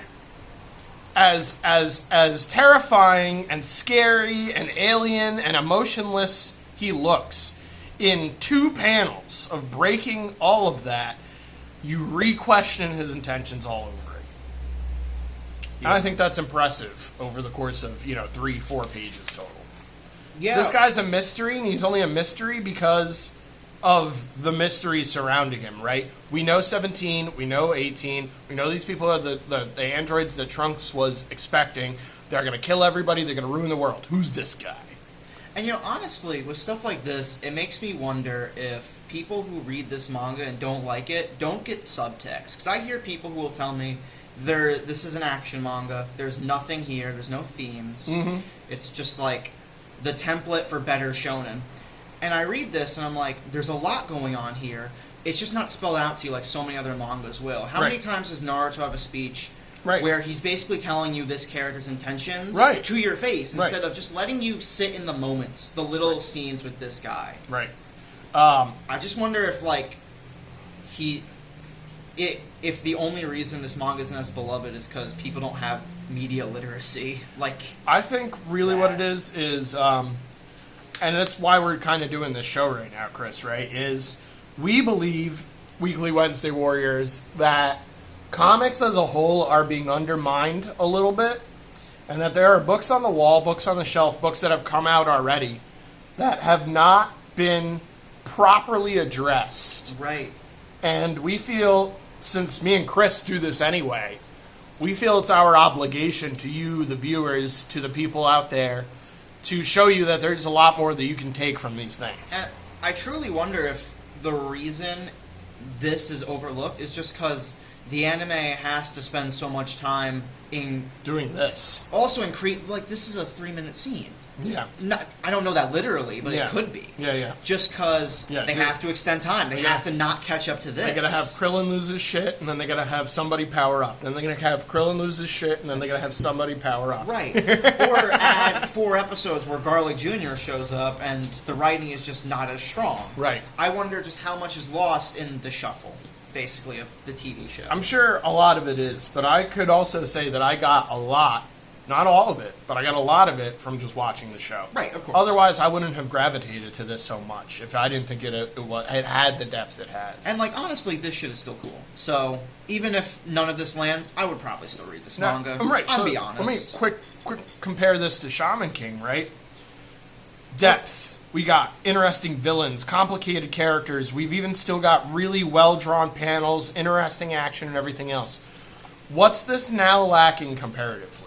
as terrifying and scary and alien and emotionless he looks, in 2 panels of breaking all of that, you re-question his intentions all over it. Yeah. And I think that's impressive over the course of 3-4 pages total. Yeah, this guy's a mystery, and he's only a mystery because of the mystery surrounding him, right? We know 17, we know 18, we know these people are the androids that Trunks was expecting. They're going to kill everybody, they're going to ruin the world. Who's this guy? And honestly, with stuff like this, it makes me wonder if people who read this manga and don't like it don't get subtext. Because I hear people who will tell me, this is an action manga, there's nothing here, there's no themes, it's just like the template for better shonen. And I read this and I'm like, there's a lot going on here. It's just not spelled out to you like so many other mangas will. How many times does Naruto have a speech where he's basically telling you this character's intentions to your face instead of just letting you sit in the moments, the little scenes with this guy? Right. I just wonder if if the only reason this manga isn't as beloved is because people don't have media literacy. I think really what it is, and that's why we're kind of doing this show right now, Chris, right, is we believe, Weekly Wednesday Warriors, that comics as a whole are being undermined a little bit, and that there are books on the wall, books on the shelf, books that have come out already that have not been properly addressed. Right. And we feel, since me and Chris do this anyway, we feel it's our obligation to you, the viewers, to the people out there, to show you that there's a lot more that you can take from these things. And I truly wonder if the reason this is overlooked is just because the anime has to spend so much time in doing this. Also in this is a 3-minute scene. Yeah. I don't know that literally, but it could be. Yeah. Just because they have to extend time. They have to not catch up to this. They gotta have Krillin lose his shit, and then they gotta have somebody power up. Then they're gonna have Krillin lose his shit, and then they gotta have somebody power up. Right. Or add 4 episodes where Garlic Jr. shows up, and the writing is just not as strong. Right. I wonder just how much is lost in the shuffle, basically, of the TV show. I'm sure a lot of it is, but I could also say that I got a lot. Not all of it, but I got a lot of it from just watching the show. Right, of course. Otherwise, I wouldn't have gravitated to this so much if I didn't think it had the depth it has. And, honestly, this shit is still cool. So, even if none of this lands, I would probably still read this manga. I'm right. I'll be honest. Let me quick compare this to Shaman King, right? Depth. We got interesting villains, complicated characters. We've even still got really well-drawn panels, interesting action, and everything else. What's this now lacking comparatively?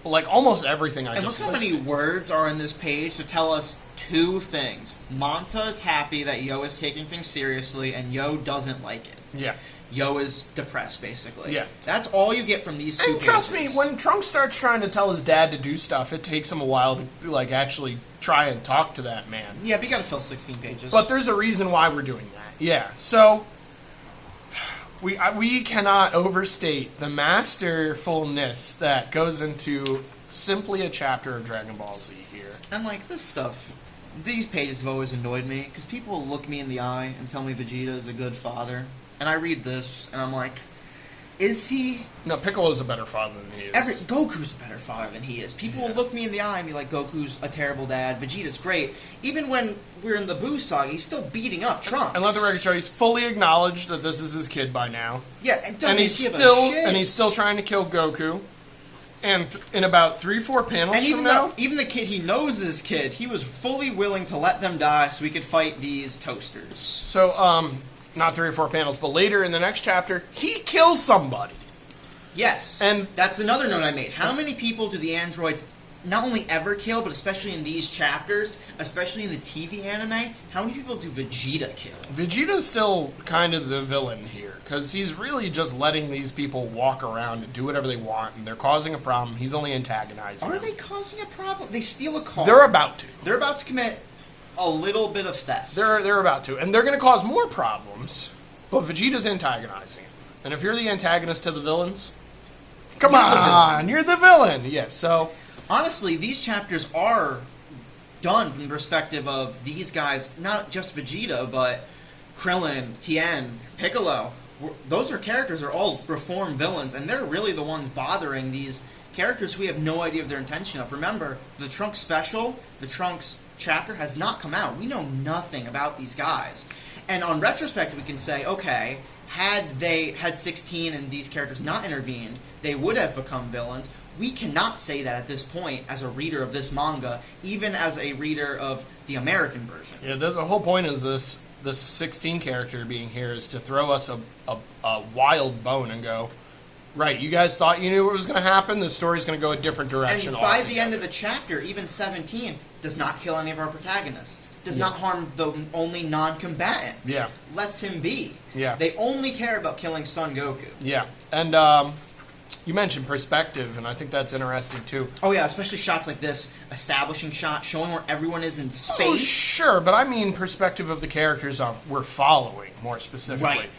Almost everything I just listed. And look how many words are in this page to tell us 2 things. Manta is happy that Yo is taking things seriously, and Yo doesn't like it. Yeah. Yo is depressed, basically. Yeah. That's all you get from these 2 pages. And trust me, when Trunks starts trying to tell his dad to do stuff, it takes him a while to, actually try and talk to that man. Yeah, but you gotta fill 16 pages. But there's a reason why we're doing that. Yeah, so we cannot overstate the masterfulness that goes into simply a chapter of Dragon Ball Z here. And this stuff, these pages have always annoyed me, because people will look me in the eye and tell me Vegeta is a good father. And I read this, and I'm like, is he? No, Piccolo's a better father than he is. Goku's a better father than he is. People will look me in the eye and be like, Goku's a terrible dad, Vegeta's great. Even when we're in the Buu saga, he's still beating up Trunks. And let the record show, he's fully acknowledged that this is his kid by now. Yeah, and doesn't give a shit. And he's still trying to kill Goku. And in about 3-4 panels even the kid he knows is his kid, he was fully willing to let them die so he could fight these toasters. So, not 3 or 4 panels, but later in the next chapter, he kills somebody. Yes. And that's another note I made. How many people do the androids not only ever kill, but especially in these chapters, especially in the TV anime, how many people do Vegeta kill? Vegeta's still kind of the villain here, because he's really just letting these people walk around and do whatever they want, and they're causing a problem. He's only antagonizing them. Are they causing a problem? They steal a car. They're about to. They're about to commit a little bit of theft. They're about to. And they're going to cause more problems, but Vegeta's antagonizing it. And if you're the antagonist to the villains, come on, you're the villain. Yes, so honestly, these chapters are done from the perspective of these guys, not just Vegeta, but Krillin, Tien, Piccolo. Those are characters are all reformed villains, and they're really the ones bothering these characters we have no idea of their intention of. Remember, the Trunks special, the Trunks chapter has not come out. We know nothing about these guys. And on retrospect, we can say, okay, had 16 and these characters not intervened, they would have become villains. We cannot say that at this point as a reader of this manga, even as a reader of the American version. Yeah, the whole point is this 16 character being here is to throw us a wild bone and go, right, you guys thought you knew what was going to happen? The story's going to go a different direction And by altogether. the end of the chapter, even 17 does not kill any of our protagonists. Does not harm the only non-combatant. Yeah. Lets him be. Yeah. They only care about killing Son Goku. Yeah, and you mentioned perspective, and I think that's interesting too. Oh yeah, especially shots like this, establishing shot, showing where everyone is in space. Oh, sure, but I mean perspective of the characters we're following, more specifically. Right.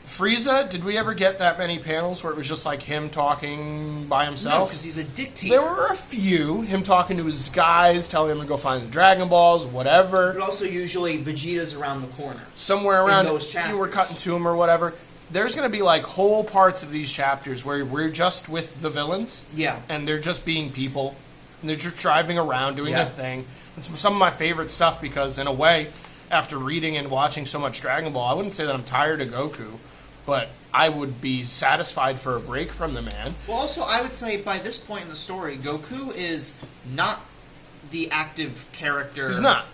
Frieza, did we ever get that many panels where it was just like him talking by No, himself? because he's a dictator. There were a few, him talking to his guys, telling him to go find the Dragon Balls, whatever. But also usually Vegeta's around the corner. Somewhere around those you were chapters. cutting to him or whatever. There's going to be like whole parts of these chapters where we're just with the villains. Yeah. And they're just being people. And they're just driving around doing Yeah. their thing. It's some of my favorite stuff because, in a way, after reading and watching so much Dragon Ball, I wouldn't say that I'm tired of Goku, but I would be satisfied for a break from the man. Well, also, I would say by this point in the story, Goku is not the active character. He's not.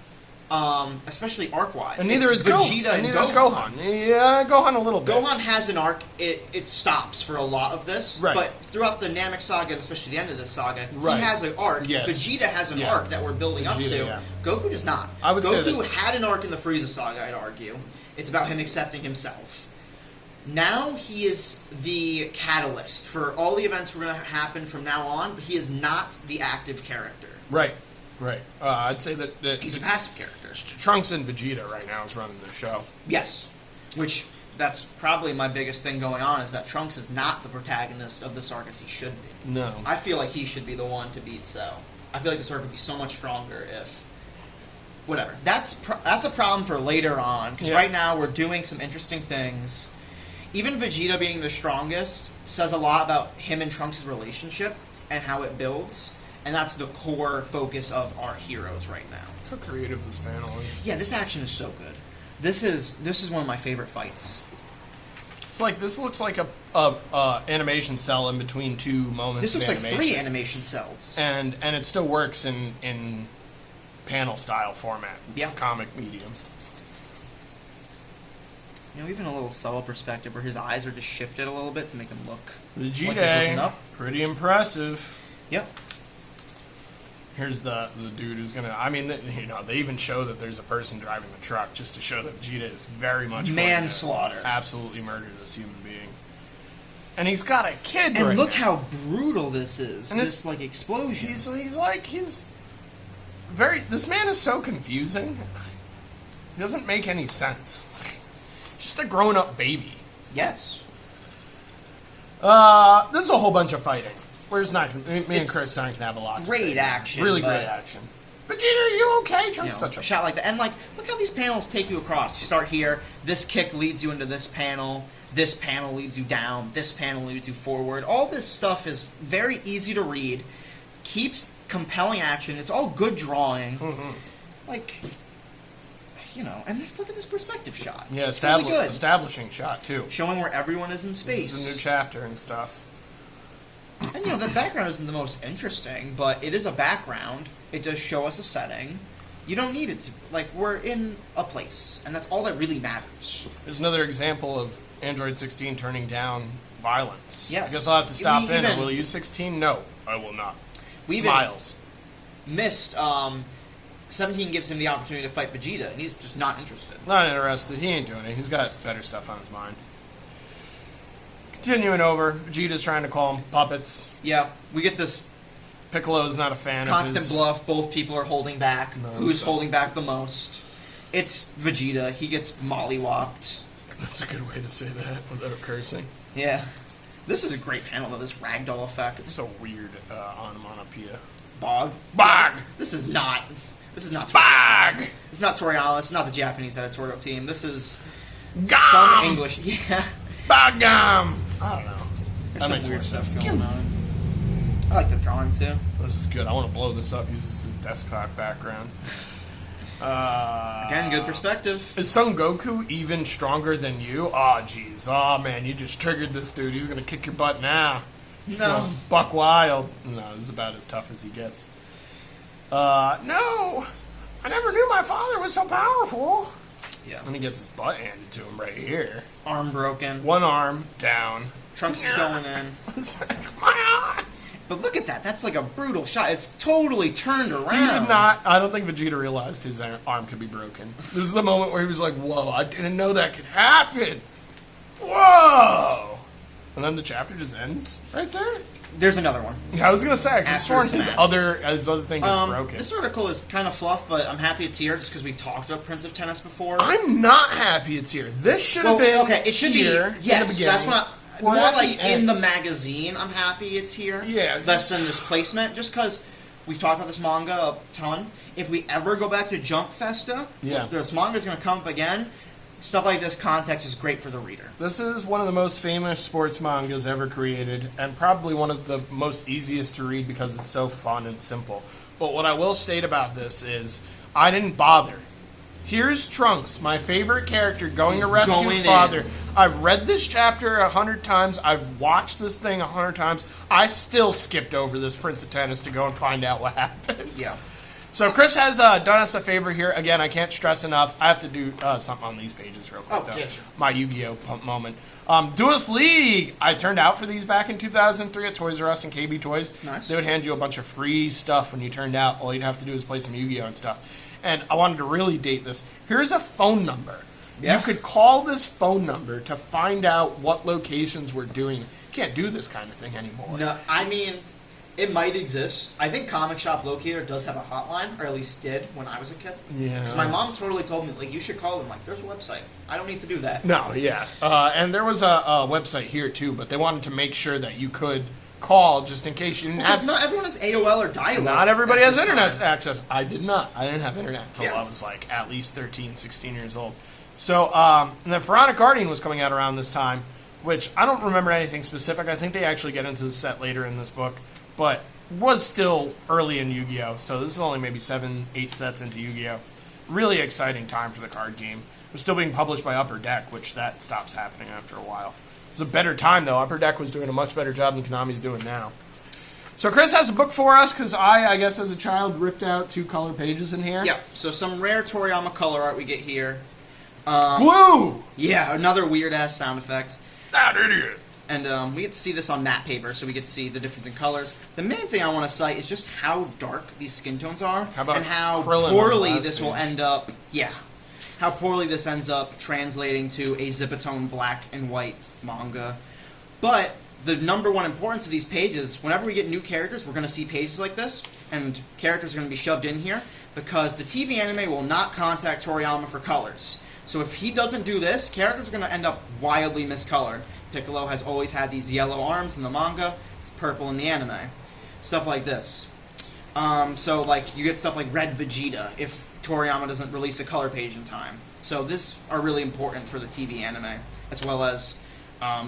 Especially arc-wise. And neither It's is Vegeta Gohan. and Neither is Gohan. Gohan. Yeah, Gohan a little bit. Gohan has an arc. It stops for a lot of this. Right. But throughout the Namek saga, and especially the end of this saga, Right. he has an arc. Yes. Vegeta has an Yeah. arc that we're building up Vegeta, to. yeah. Goku does not. I would say Goku that- had an arc in the Frieza saga, I'd argue. It's about him accepting himself. Now he is the catalyst for all the events that are going to happen from now on, but he is not the active character. Right. I'd say that He's a passive character. Trunks and Vegeta right now is running the show. Yes. Which, that's probably my biggest thing going on, is that Trunks is not the protagonist of this arc as he should be. No. I feel like he should be the one to beat Cell. I feel like this arc would be so much stronger if... Whatever. That's a problem for later on, because Yeah. right now we're doing some interesting things. Even Vegeta being the strongest says a lot about him and Trunks' relationship and how it builds, and that's the core focus of our heroes right now. Look how creative this panel is. Yeah, this action is so good. This is one of my favorite fights. It's like this looks like a animation cell in between two moments. This looks of like animation. 3 animation cells. and it still works in panel style format. Yeah. Comic medium. You know, even a little subtle perspective where his eyes are just shifted a little bit to make him look like he's looking Vegeta, up. pretty impressive. Yep. Here's the dude who's gonna. I mean, they even show that there's a person driving the truck just to show that Vegeta is very much going to Manslaughter. absolutely murder this human being. And he's got a kid. And right look now. how brutal this is. And This like explosion. He's very. This man is so confusing. He doesn't make any sense. Just a grown-up baby. Yes. This is a whole bunch of fighting. Where's not? Me and It's Chris can have a lot to great say. action, Really but- great action. Vegeta, are you okay? You know, Trunk's such a a shot like that. And like, look how these panels take you across. You start here, this kick leads you into this panel leads you down, this panel leads you forward. All this stuff is very easy to read, keeps compelling action, it's all good drawing. Mm-hmm. Like, you know, and look at this perspective shot. Yeah, it's really good. establishing shot too. Showing where everyone is in This space. is a new chapter and stuff. And you know, the background isn't the most interesting, but it is a background. It does show us a setting. You don't need it to. Like, we're in a place, and that's all that really matters. There's another example of Android 16 turning down violence. Yes. I guess I'll have to stop We in. even- Will you 16? No, I will not. We even- Smiles. Missed, 17 gives him the opportunity to fight Vegeta, and he's just not interested. Not interested. He ain't doing it. He's got better stuff on his mind. Continuing over, Vegeta's trying to call him puppets. Yeah, we get this Piccolo's not a fan of constant his... bluff. Both people are holding back. No, Who's so- holding back the most? It's Vegeta. He gets mollywopped. That's a good way to say that without cursing. Yeah. This is a great panel, though, this ragdoll effect. It's a weird onomatopoeia. Bog. Bog! This is not Toriyama. Bog! It's not Toriyama. It's not the Japanese editorial team. This is Gum! some English. Yeah. Bogum! I don't know. There's some weird stuff going on. I like the drawing too. This is good. I want to blow this up. Use this as a desktop background. Again, good perspective. Is Son Goku even stronger than you? Oh, jeez. Oh, man, you just triggered this dude. He's going to kick your butt now. He's going buck wild. No, this is about as tough as he gets. No! I never knew my father was so powerful. Yeah. And he gets his butt handed to him right here. Arm broken. One arm down. Trunks is going in. It's like, my eye! But look at that. That's like a brutal shot. It's totally turned around. He did not. I don't think Vegeta realized his arm could be broken. This is the moment where he was like, whoa, I didn't know that could happen. Whoa! And then the chapter just ends right there. There's another one. Yeah, I was going to say, I could have sworn his other thing is broken. This article is kind of fluff, but I'm happy it's here just because we've talked about Prince of Tennis before. I'm not happy it's here. This should have been okay, it should here be, yes, in the beginning. That's what... More like in the magazine, I'm happy it's here. Yeah. Less than this placement, just because we've talked about this manga a ton. If we ever go back to Jump Festa, this manga's going to come up again. Stuff like this context is great for the reader. This is one of the most famous sports mangas ever created, and probably one of the most easiest to read because it's so fun and simple. But what I will state about this is, I didn't bother. Here's Trunks, my favorite character, going to rescue his father. I've read this chapter 100 times. I've watched this thing 100 times. I still skipped over this Prince of Tennis to go and find out what happens. Yeah. So Chris has done us a favor here. Again, I can't stress enough. I have to do something on these pages real quick, though. Yeah, sure. My Yu-Gi-Oh! Moment. Duelist League! I turned out for these back in 2003 at Toys R Us and KB Toys. Nice. They would hand you a bunch of free stuff when you turned out. All you'd have to do is play some Yu-Gi-Oh! And stuff. And I wanted to really date this. Here's a phone number. Yeah. You could call this phone number to find out what locations we're doing. You can't do this kind of thing anymore. No, I mean, it might exist. I think Comic Shop Locator does have a hotline, or at least did when I was a kid. Yeah. Because my mom totally told me, like, you should call them. Like, there's a website. I don't need to do that. No, yeah. And there was a website here, too, but they wanted to make sure that you could call just in case you didn't have... Because not everyone has AOL or dial-up. Not everybody has internet access. I did not. I didn't have internet until I was like at least 13, 16 years old. So, and then Pharaonic Guardian was coming out around this time, which I don't remember anything specific. I think they actually get into the set later in this book, but was still early in Yu-Gi-Oh! So this is only maybe 7, 8 sets into Yu-Gi-Oh! Really exciting time for the card game. It was still being published by Upper Deck, which that stops happening after a while. It's a better time, though. Upper Deck was doing a much better job than Konami's doing now. So Chris has a book for us, because I guess as a child, ripped out 2 color pages in here. Yeah, so some rare Toriyama color art we get here. Glue! Yeah, another weird-ass sound effect. That idiot! And we get to see this on matte paper, so we get to see the difference in colors. The main thing I want to cite is just how dark these skin tones are, and how poorly this will end up... Yeah. How poorly this ends up translating to a Zipatone black and white manga. But the number one importance of these pages, whenever we get new characters, we're going to see pages like this, and characters are going to be shoved in here, because the TV anime will not contact Toriyama for colors. So if he doesn't do this, characters are going to end up wildly miscolored. Piccolo has always had these yellow arms in the manga, it's purple in the anime. Stuff like this. So like you get stuff like Red Vegeta if Toriyama doesn't release a color page in time. So these are really important for the TV anime, as well as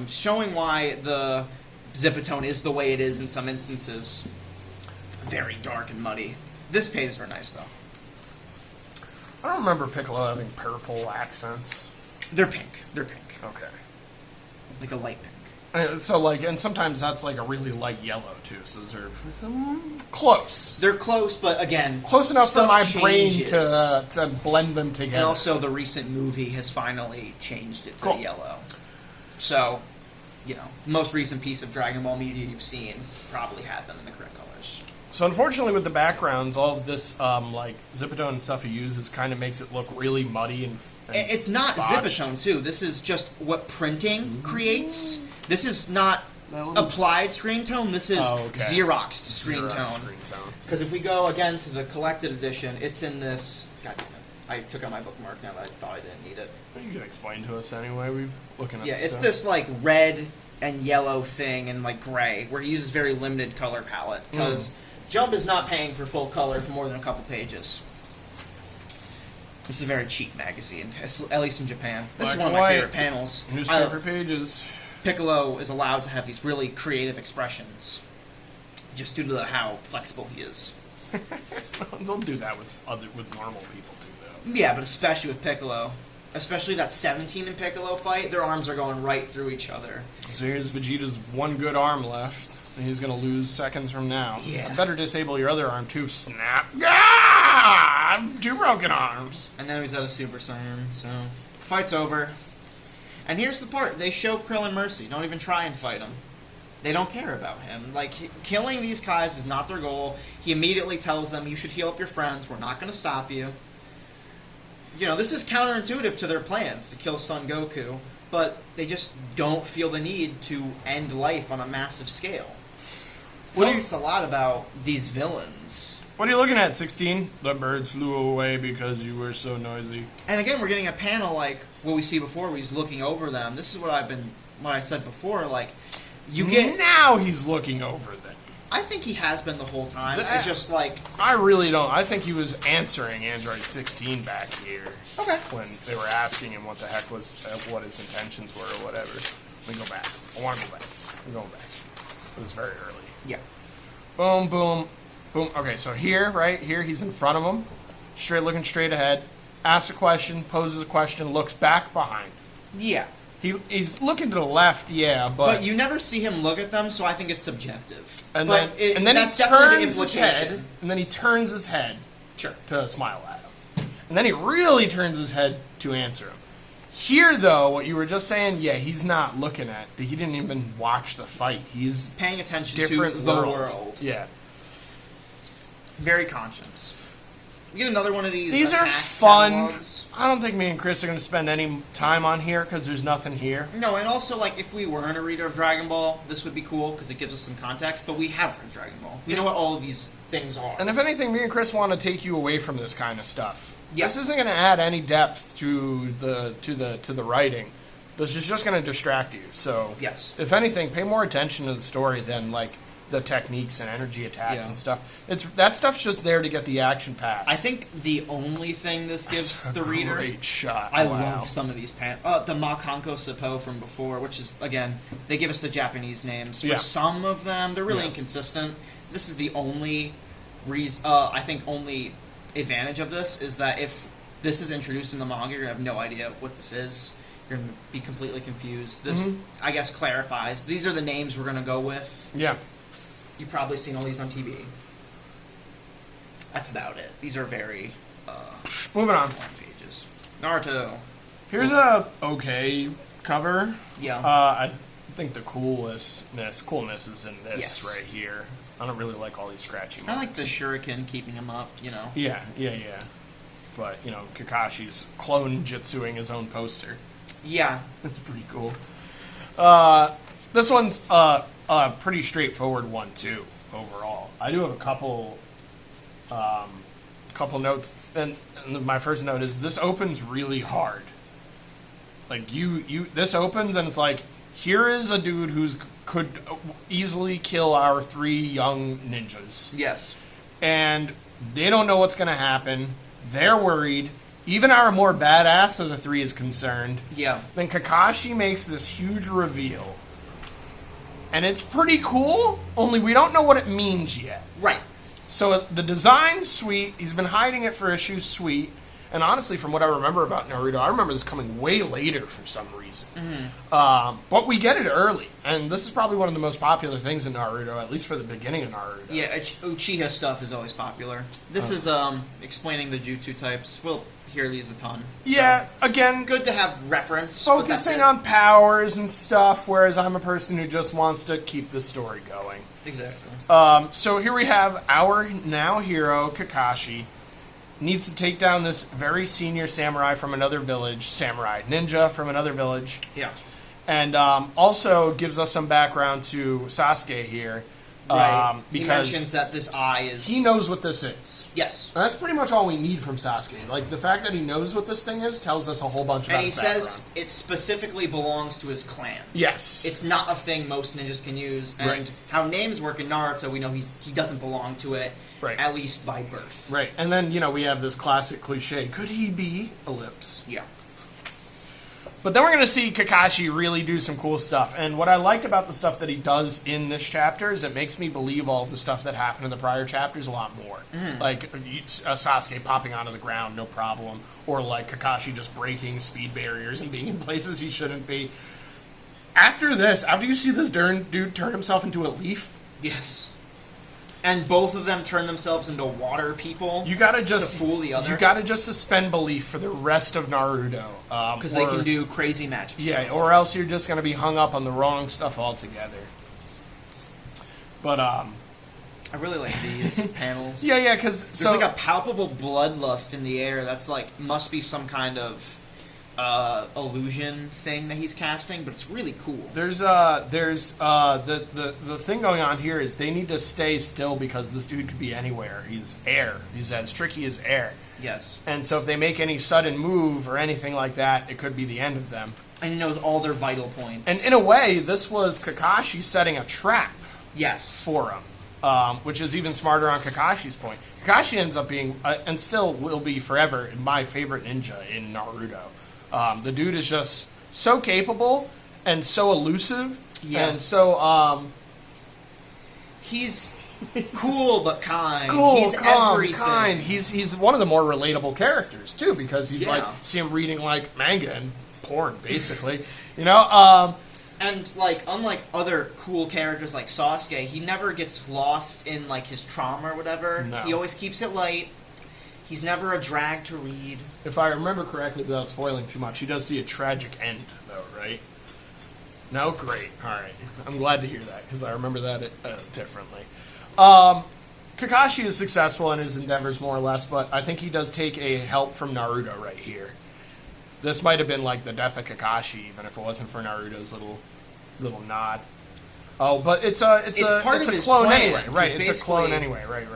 showing why the Zipatone is the way it is in some instances. Very dark and muddy. This pages are nice, though. I don't remember Piccolo having purple accents. They're pink. They're pink. Okay. Like a light pink. So, like, and sometimes that's like a really light yellow, too. So those are close. They're close, but again... Close enough for my brain to blend them together. And also, the recent movie has finally changed it to yellow. So, you know, the most recent piece of Dragon Ball media you've seen probably had them in the correct colors. So, unfortunately, with the backgrounds, all of this, like, Zipatone and stuff he uses kind of makes it look really muddy and it's not botched. Zipatone, too. This is just what printing creates. This is not applied screen tone. This is Xeroxed screen tone. Because if we go, again, to the collected edition, it's in this... God damn it. I took out my bookmark now that I thought I didn't need it. You can explain to us anyway. We're looking at it's this, like, red and yellow thing and, like, gray, where he uses very limited color palette. Because Jump is not paying for full color for more than a couple pages. This is a very cheap magazine, at least in Japan. This is one of my favorite panels. Newspaper pages. Piccolo is allowed to have these really creative expressions. just due to how flexible he is. They'll do that with normal people too, though. Yeah, but especially with Piccolo. Especially that 17 and Piccolo fight, their arms are going right through each other. So here's Vegeta's one good arm left. And he's going to lose seconds from now. Yeah. I better disable your other arm, too. Snap. Ah! 2 broken arms. And now he's out of Super Saiyan, so... Fight's over. And here's the part. They show Krillin mercy. Don't even try and fight him. They don't care about him. Like, killing these guys is not their goal. He immediately tells them, you should heal up your friends. We're not going to stop you. You know, this is counterintuitive to their plans, to kill Son Goku. But they just don't feel the need to end life on a massive scale. Tells us a lot about these villains. What are you looking at, 16? The birds flew away because you were so noisy. And again, we're getting a panel like what we see before, where he's looking over them. This is what I said before. Like, you get now he's looking over them. I think he has been the whole time. It's just like I really don't. I think he was answering Android 16 back here. Okay. When they were asking him what the heck was, what his intentions were or whatever. Let me go back. I want to go back. I'm going back. It was very early. Yeah. Boom, boom, boom. Okay, so here, right here, he's in front of him, looking straight ahead. Asks a question, poses a question, looks back behind. Yeah. He's looking to the left, yeah, but you never see him look at them, so I think it's subjective. And but then that's he definitely the turns his implication. head, and then he turns his head Sure. to smile at him, and then he really turns his head to answer him. Here, though, what you were just saying, yeah, he's not looking at. He didn't even watch the fight. He's Paying attention different to the world. world. Yeah. Very conscious. We get another one of these. These are attack fun. catalogs. I don't think me and Chris are going to spend any time on here because there's nothing here. No, and also, like, if we weren't a reader of Dragon Ball, this would be cool because it gives us some context, but we have read Dragon Ball. We know what all of these things are. And if anything, me and Chris want to take you away from this kind of stuff. Yeah. This isn't going to add any depth to the writing. This is just going to distract you. So, Yes. if anything, pay more attention to the story than like the techniques and energy attacks Yeah. and stuff. That stuff's just there to get the action pass. I think the only thing this gives That's a the reader... great shot. I Wow. love some of these the Makanko Sapo from before, which is, again, they give us the Japanese names. For Yeah. some of them, they're really Yeah. inconsistent. This is the only I think only advantage of this is that if this is introduced in the manga, you're going to have no idea what this is. You're going to be completely confused. This, I guess, clarifies. These are the names we're going to go with. Yeah. You've probably seen all these on TV. That's about it. These are very Moving on. blank pages. Naruto. Here's a okay cover. Yeah. I think the coolness is in this Yes. right here. I don't really like all these scratchy I like marks. the shuriken keeping him up, you know. Yeah. But, Kakashi's clone jutsuing his own poster. Yeah. That's pretty cool. This one's a pretty straightforward one, too, overall. I do have a couple notes. And my first note is this opens really hard. Like, this opens and it's like, here is a dude could easily kill our 3 young ninjas. Yes. And they don't know what's going to happen. They're worried. Even our more badass of the 3 is concerned. Yeah. Then Kakashi makes this huge reveal. And it's pretty cool, only we don't know what it means yet. Right. So the design's sweet. He's been hiding it for issues, sweet. And honestly, from what I remember about Naruto, I remember this coming way later for some reason. But we get it early. And this is probably one of the most popular things in Naruto, at least for the beginning of Naruto. Yeah, Uchiha stuff is always popular. This is explaining the jutsu types. We'll hear these a ton. Yeah, So, again, good to have reference. but that's focusing it. on powers and stuff, whereas I'm a person who just wants to keep the story going. Exactly. So here we have our now hero, Kakashi, needs to take down this very senior samurai from another village, samurai ninja from another village, Yeah. and also gives us some background to Sasuke here, Right. He because mentions that this eye is... he knows what this is. Yes. And that's pretty much all we need from Sasuke. Like, the fact that he knows what this thing is tells us a whole bunch about And he his says background. it specifically belongs to his clan. Yes. It's not a thing most ninjas can use, and Right. how names work in Naruto, we know he doesn't belong to it, Right. at least by birth. Right, and then, we have this classic cliche, could he be ellipse? Yeah. But then we're going to see Kakashi really do some cool stuff. And what I liked about the stuff that he does in this chapter is it makes me believe all the stuff that happened in the prior chapters a lot more. Like Sasuke popping onto the ground, no problem. Or like Kakashi just breaking speed barriers and being in places he shouldn't be. After this, after you see this dude turn himself into a leaf... Yes. And both of them turn themselves into water people. You gotta just to fool the other. You gotta just suspend belief for the rest of Naruto, because they can do crazy magic. Yeah, stuff. or else you're just gonna be hung up on the wrong stuff altogether. But I really like these panels. Yeah, because there's like a palpable bloodlust in the air. That's like must be some kind of illusion thing that he's casting, but it's really cool. There's the thing going on here is they need to stay still because this dude could be anywhere. He's air. He's as tricky as air. Yes. And so if they make any sudden move or anything like that, it could be the end of them. And he knows all their vital points. And in a way, this was Kakashi setting a trap. Yes. For him, which is even smarter on Kakashi's point. Kakashi ends up being, and still will be forever, my favorite ninja in Naruto. The dude is just so capable and so elusive, and so he's cool but kind. Cool, he's calm, everything. kind. He's one of the more relatable characters too, because he's like see him reading like manga and porn, basically. And like unlike other cool characters like Sasuke, he never gets lost in like his trauma or whatever. No. He always keeps it light. He's never a drag to read. If I remember correctly, without spoiling too much, he does see a tragic end, though, right? No? Great. All right. I'm glad to hear that, because I remember that differently. Kakashi is successful in his endeavors, more or less, but I think he does take a help from Naruto right here. This might have been like the death of Kakashi, even if it wasn't for Naruto's little nod. Oh, but it's a clone plan, anyway, right? It's a clone anyway, right.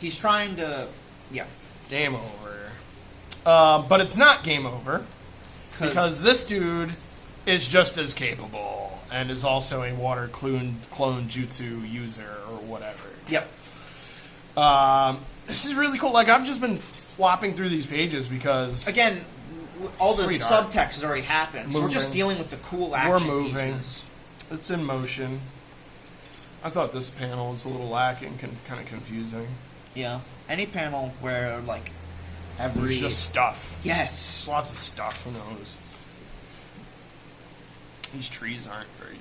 He's trying to... Yeah. Game over. But it's not game over, because this dude is just as capable and is also a water clone jutsu user or whatever. Yep. This is really cool. Like, I've just been flopping through these pages because... Again, all the Sweetheart. subtext has already happened, so we're just dealing with the cool action We're moving. pieces. It's in motion. I thought this panel was a little lacking, kind of confusing. Yeah. Any panel where, like, There's just stuff. Yes. There's lots of stuff. Who knows? These trees aren't very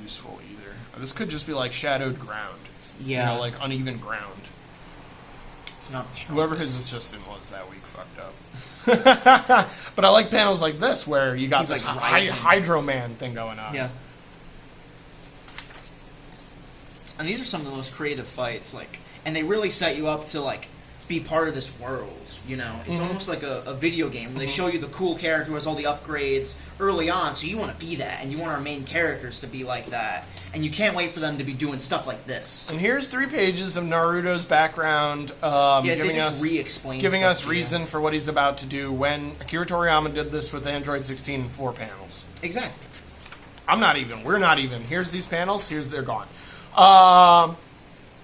useful either. This could just be like shadowed ground. Yeah. Like uneven ground. It's not Whoever his assistant was that week fucked up. But I like panels like this where you got this like Hydro Man thing going on. Yeah. And these are some of the most creative fights, like, and they really set you up to, like, be part of this world, you know? It's almost like a video game where they show you the cool character who has all the upgrades early on, so you want to be that, and you want our main characters to be like that. And you can't wait for them to be doing stuff like this. And here's 3 pages of Naruto's background, giving us reason for what he's about to do when Akira Toriyama did this with Android 16 in 4 panels. Exactly. We're not even. Here's these panels, they're gone.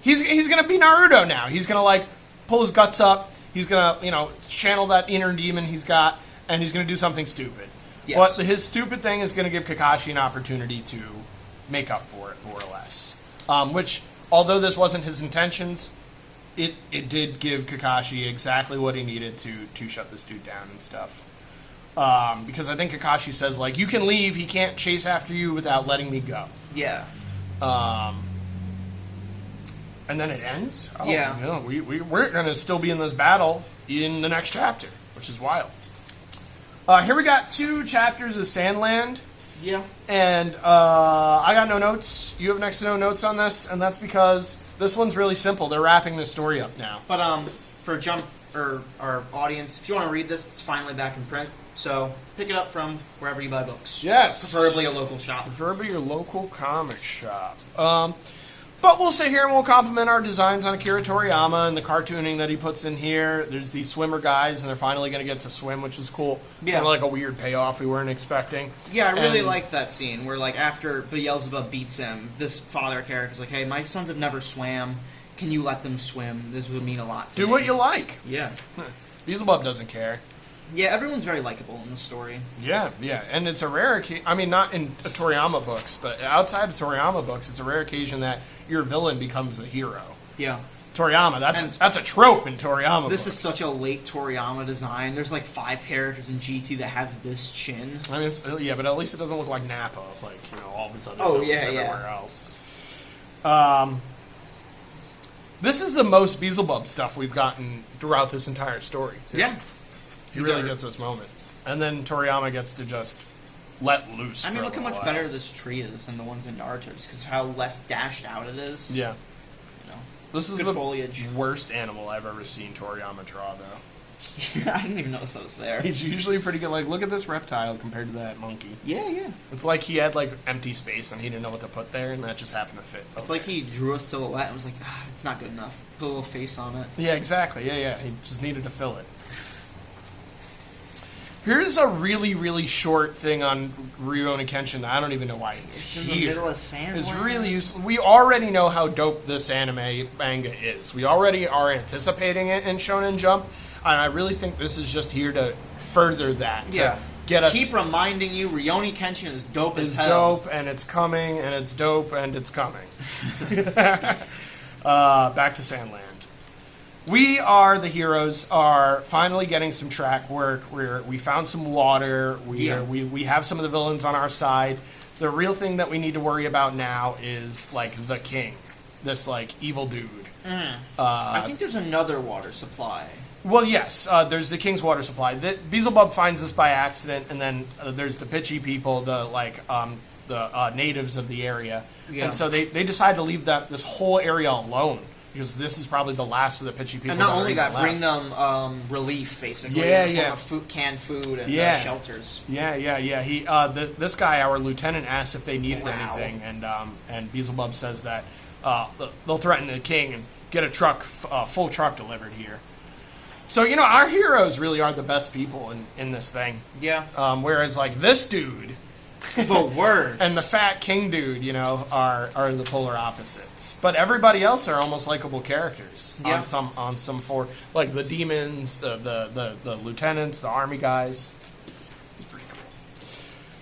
He's gonna be Naruto now. He's gonna like pull his guts up. He's gonna channel that inner demon he's got, and he's gonna do something stupid. Yes. But his stupid thing is gonna give Kakashi an opportunity to make up for it, more or less. Which, although this wasn't his intentions, it did give Kakashi exactly what he needed to shut this dude down and stuff. Because I think Kakashi says like, you can leave. He can't chase after you without letting me go. Yeah. And then it ends? Oh, yeah. No, we're going to still be in this battle in the next chapter, which is wild. Here we got 2 chapters of Sandland. Yeah. And I got no notes. You have next to no notes on this, and that's because this one's really simple. They're wrapping the story up now. But for our audience, if you want to read this, it's finally back in print. So pick it up from wherever you buy books. Yes. Preferably a local shop. Preferably your local comic shop. But we'll sit here and we'll compliment our designs on Akira Toriyama and the cartooning that he puts in here. There's these swimmer guys, and they're finally going to get to swim, which is cool. Yeah. Kind of like a weird payoff we weren't expecting. Yeah, I really like that scene where, like, after Beelzebub beats him, this father character's like, hey, my sons have never swam. Can you let them swim? This would mean a lot to me. Do what you like. Yeah. Beelzebub doesn't care. Yeah, everyone's very likable in the story. Yeah, and it's a rare occasion. I mean, not in Toriyama books, but outside of Toriyama books, it's a rare occasion that your villain becomes a hero. Yeah. Toriyama, that's a trope in Toriyama This books. is such a late Toriyama design. There's like 5 characters in GT that have this chin. I mean, yeah, but at least it doesn't look like Nappa, like, all of a sudden everywhere else. This is the most Beelzebub stuff we've gotten throughout this entire story, too. Yeah. He really gets this moment. And then Toriyama gets to just let loose. I mean, look how much better this tree is than the ones in Naruto, just because of how less dashed out it is. Yeah. This is Good the foliage. worst animal I've ever seen Toriyama draw, though. I didn't even notice that was there. He's usually pretty good. Like, look at this reptile compared to that monkey. Yeah. It's like he had, like, empty space and he didn't know what to put there, and that just happened to fit. It's like he drew a silhouette and was like, it's not good enough. Put a little face on it. Yeah, exactly. Yeah. He just needed to fill it. Here's a really, really short thing on Rurouni Kenshin that I don't even know why it's in here. the middle of Sandland. It's really useful. We already know how dope this anime manga is. We already are anticipating it in Shonen Jump, and I really think this is just here to further that. To get us. Keep reminding you, Rurouni Kenshin is dope as It's hell. dope, and it's coming, and it's dope, and it's coming. Back to Sandland. We are the heroes. Are finally getting some track work. We found some water. We have some of the villains on our side. The real thing that we need to worry about now is like the king, this like evil dude. I think there's another water supply. Well, yes, there's the king's water supply. Beelzebub finds this by accident, and then there's the pitchy people, the natives of the area, and so they decide to leave this whole area alone. Because this is probably the last of the pitchy people. And not only that, left. bring them relief, basically. Yeah, in the form of canned food and shelters. Yeah. He, this guy, our lieutenant, asks if they needed anything, and Beelzebub says that they'll threaten the king and get a full truck delivered here. So our heroes really are the best people in this thing. Yeah. Whereas like this dude. The worst. And the fat king dude, are the polar opposites. But everybody else are almost likable characters on some for like the demons, the lieutenants, the army guys. It's pretty cool.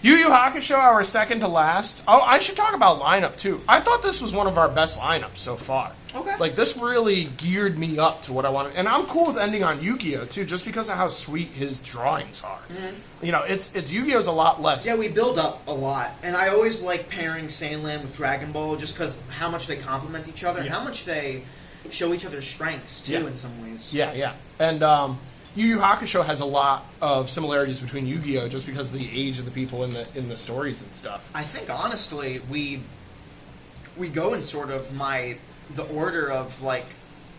YuYu Hakusho, our second to last. Oh, I should talk about lineup too. I thought this was one of our best lineups so far. Okay. Like this really geared me up to what I wanted, and I'm cool with ending on Yu-Gi-Oh too, just because of how sweet his drawings are. Mm-hmm. It's Yu-Gi-Oh's a lot less. Yeah, we build up a lot, and I always like pairing Sandland with Dragon Ball, just because how much they complement each other, and how much they show each other's strengths too, in some ways. Yeah. And Yu Yu Hakusho has a lot of similarities between Yu-Gi-Oh just because of the age of the people in the stories and stuff. I think honestly, we go in sort of the order of like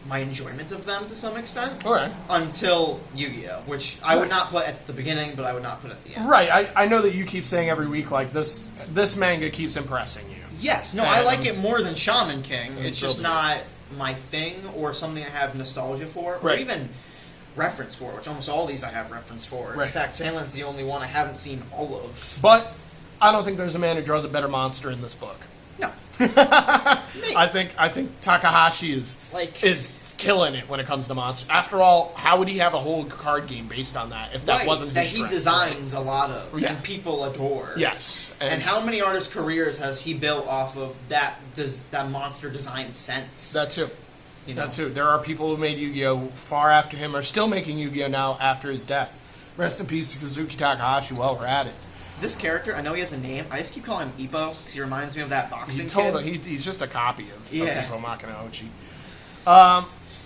my enjoyment of them to some extent. All right. Until Yu-Gi-Oh, which I would not put at the beginning, but I would not put at the end. Right. I know that you keep saying every week like this manga keeps impressing you. Yes. No, I like it more than Shaman King. It's just not my thing or something I have nostalgia for, or even reference for, which almost all these I have reference for. Right. In fact, Sandland's the only one I haven't seen all of. But I don't think there's a man who draws a better monster in this book. No. I think Takahashi is killing it when it comes to monsters. After all, how would he have a whole card game based on that if that wasn't his that strength? He designs a lot of and people adore. Yes. And how many artists' careers has he built off of that monster design sense? That too. That too. There are people who made Yu-Gi-Oh! Far after him, are still making Yu-Gi-Oh! Now after his death. Rest in peace to Kazuki Takahashi while we're at it. This character, I know he has a name. I just keep calling him Ippo because he reminds me of that boxing kid. He's just a copy of Ippo Makinouchi.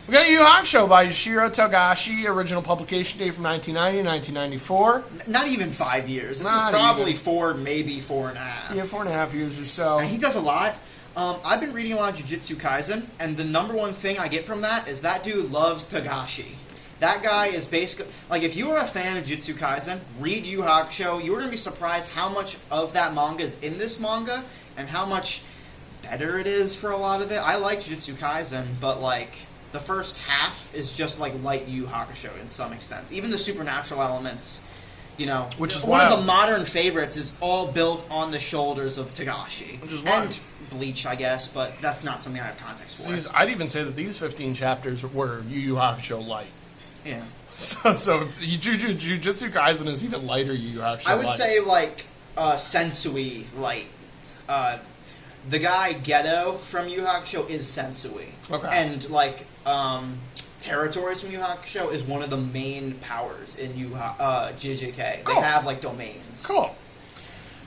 We got Yu Yu Hakusho by Yoshiro Togashi. Original publication date from 1990 to 1994. Not even 5 years. This is probably 4, maybe 4.5. Yeah, 4.5 years or so. And he does a lot. I've been reading a lot of Jujutsu Kaisen, and the number one thing I get from that is that dude loves Togashi. That guy is basically... Like, if you are a fan of Jujutsu Kaisen, read Yu Yu Hakusho, you're going to be surprised how much of that manga is in this manga, and how much better it is for a lot of it. I like Jujutsu Kaisen, but, like, the first half is just, like, light Yu Yu Hakusho in some extent. Even the supernatural elements, Which is one of the modern favorites is all built on the shoulders of Togashi. Which is wild. And Bleach, I guess, but that's not something I have context for. I'd even say that these 15 chapters were Yu Yu Hakusho light. Yeah. So Jujutsu Kaisen is even lighter. Yu Yu Hakusho. I would say like Sensui light. The guy Geto from Yu Yu Hakusho is Sensui. Okay. And like territories from Yu Yu Hakusho is one of the main powers in JJK. Cool. They have like domains. Cool.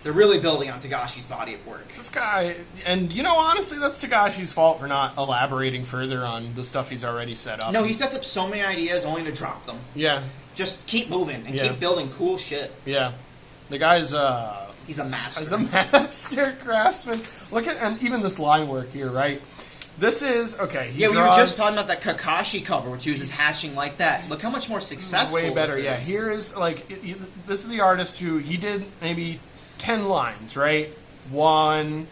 They're really building on Tagashi's body of work. This guy, and honestly, that's Tagashi's fault for not elaborating further on the stuff he's already set up. No, he sets up so many ideas only to drop them. Yeah. Just keep moving and keep building cool shit. Yeah. The guy's he's a master. He's a master craftsman. Look at, and even this line work here, right? This is, okay, we were just talking about that Kakashi cover, which uses hatching like that. Look how much more successful way better, this yeah. is. Here is, like, this is the artist who, he did maybe 10 lines, right? 1,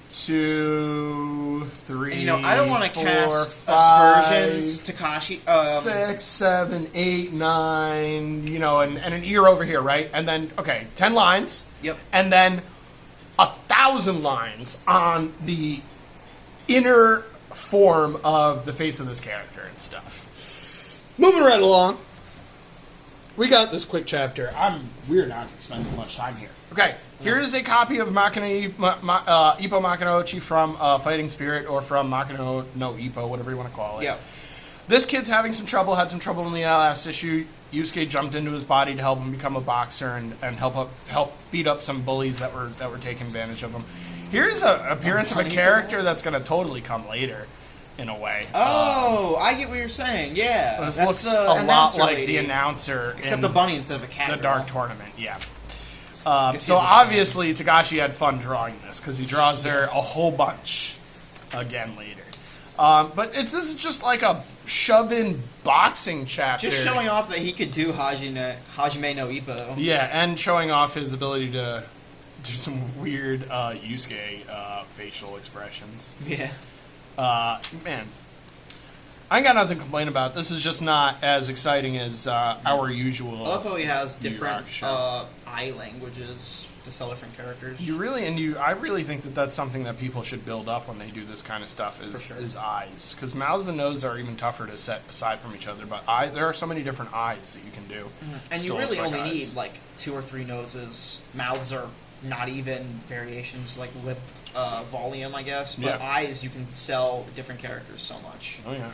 2, 3, And, I don't want to 4, cast 5, aspersions, Takashi. 6, 7, 8, 9, and an ear over here, right? And then, okay, 10 lines. Yep. And then 1,000 lines on the inner form of the face of this character and stuff. Moving right along. We got this quick chapter. We're not spending much time here. Okay, here is a copy of Ippo Makino from Fighting Spirit, or from Makino no Ippo, whatever you want to call it. Yeah. This kid's having some trouble, had some trouble in the last issue. Yusuke jumped into his body to help him become a boxer and help beat up some bullies that were taking advantage of him. Here's an appearance of a character that's going to totally come later, in a way. Oh, I get what you're saying. Yeah, This that's looks the a lot announcer like lady. the announcer Except in a bunny instead of a cat. the Dark Tournament, yeah. Guess So he's a obviously Tagashi had fun drawing this, because he draws there a whole bunch again later. But this is just like a shove-in boxing chapter. Just showing off that he could do Hajime no Ippo. Yeah, and showing off his ability to do some weird Yusuke facial expressions. Yeah. Man, I ain't got nothing to complain about. This is just not as exciting as our usual. I love how he has Yu Yu different Hakusho. eye languages to sell different characters. I really think that that's something that people should build up when they do this kind of stuff. Is eyes, because mouths and noses are even tougher to set aside from each other. But there are so many different eyes that you can do. And Still you really looks like only eyes. need like 2 or 3 noses. Mouths are not even variations, like lip volume, I guess. But Yeah. eyes, you can sell different characters so much. Oh yeah.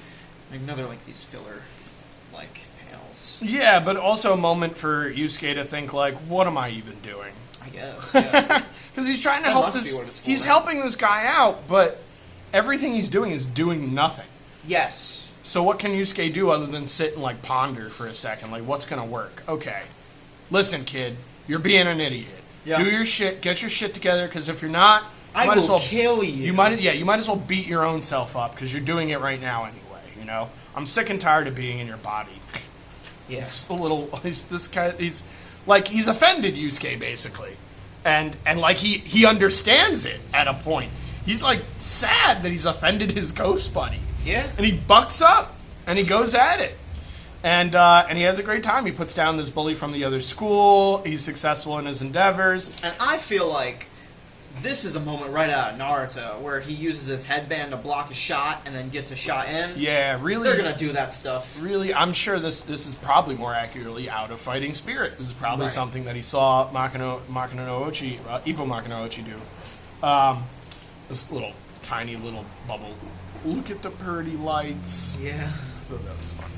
Like, they're like these filler, like, panels. Yeah, but also a moment for Yusuke to think like, what am I even doing? I guess. Yeah. Because he's trying to That help must this. be what it's for. He's helping this guy out, but everything he's doing is doing nothing. Yes. So what can Yusuke do other than sit and like ponder for a second? Like, what's gonna work? Okay, listen, kid, you're being an idiot. Yeah. Do your shit. Get your shit together. Because if you're not, I might as will well kill you. You might as well beat your own self up because you're doing it right now anyway. I'm sick and tired of being in your body. Yeah. Just a little. This guy. He's offended Yusuke basically, and like he understands it at a point. He's like sad that he's offended his ghost buddy. Yeah. And he bucks up and he goes at it, and he has a great time. He puts down this bully from the other school. He's successful in his endeavors. And I feel like this is a moment right out of Naruto where he uses his headband to block a shot and then gets a shot in. Yeah, really. They're gonna do that stuff. Really, I'm sure this is probably more accurately out of Fighting Spirit. This is probably Right. something that he saw Ippo Makino Ochi do. This little tiny little bubble. Look at the pretty lights. Yeah. That was funny.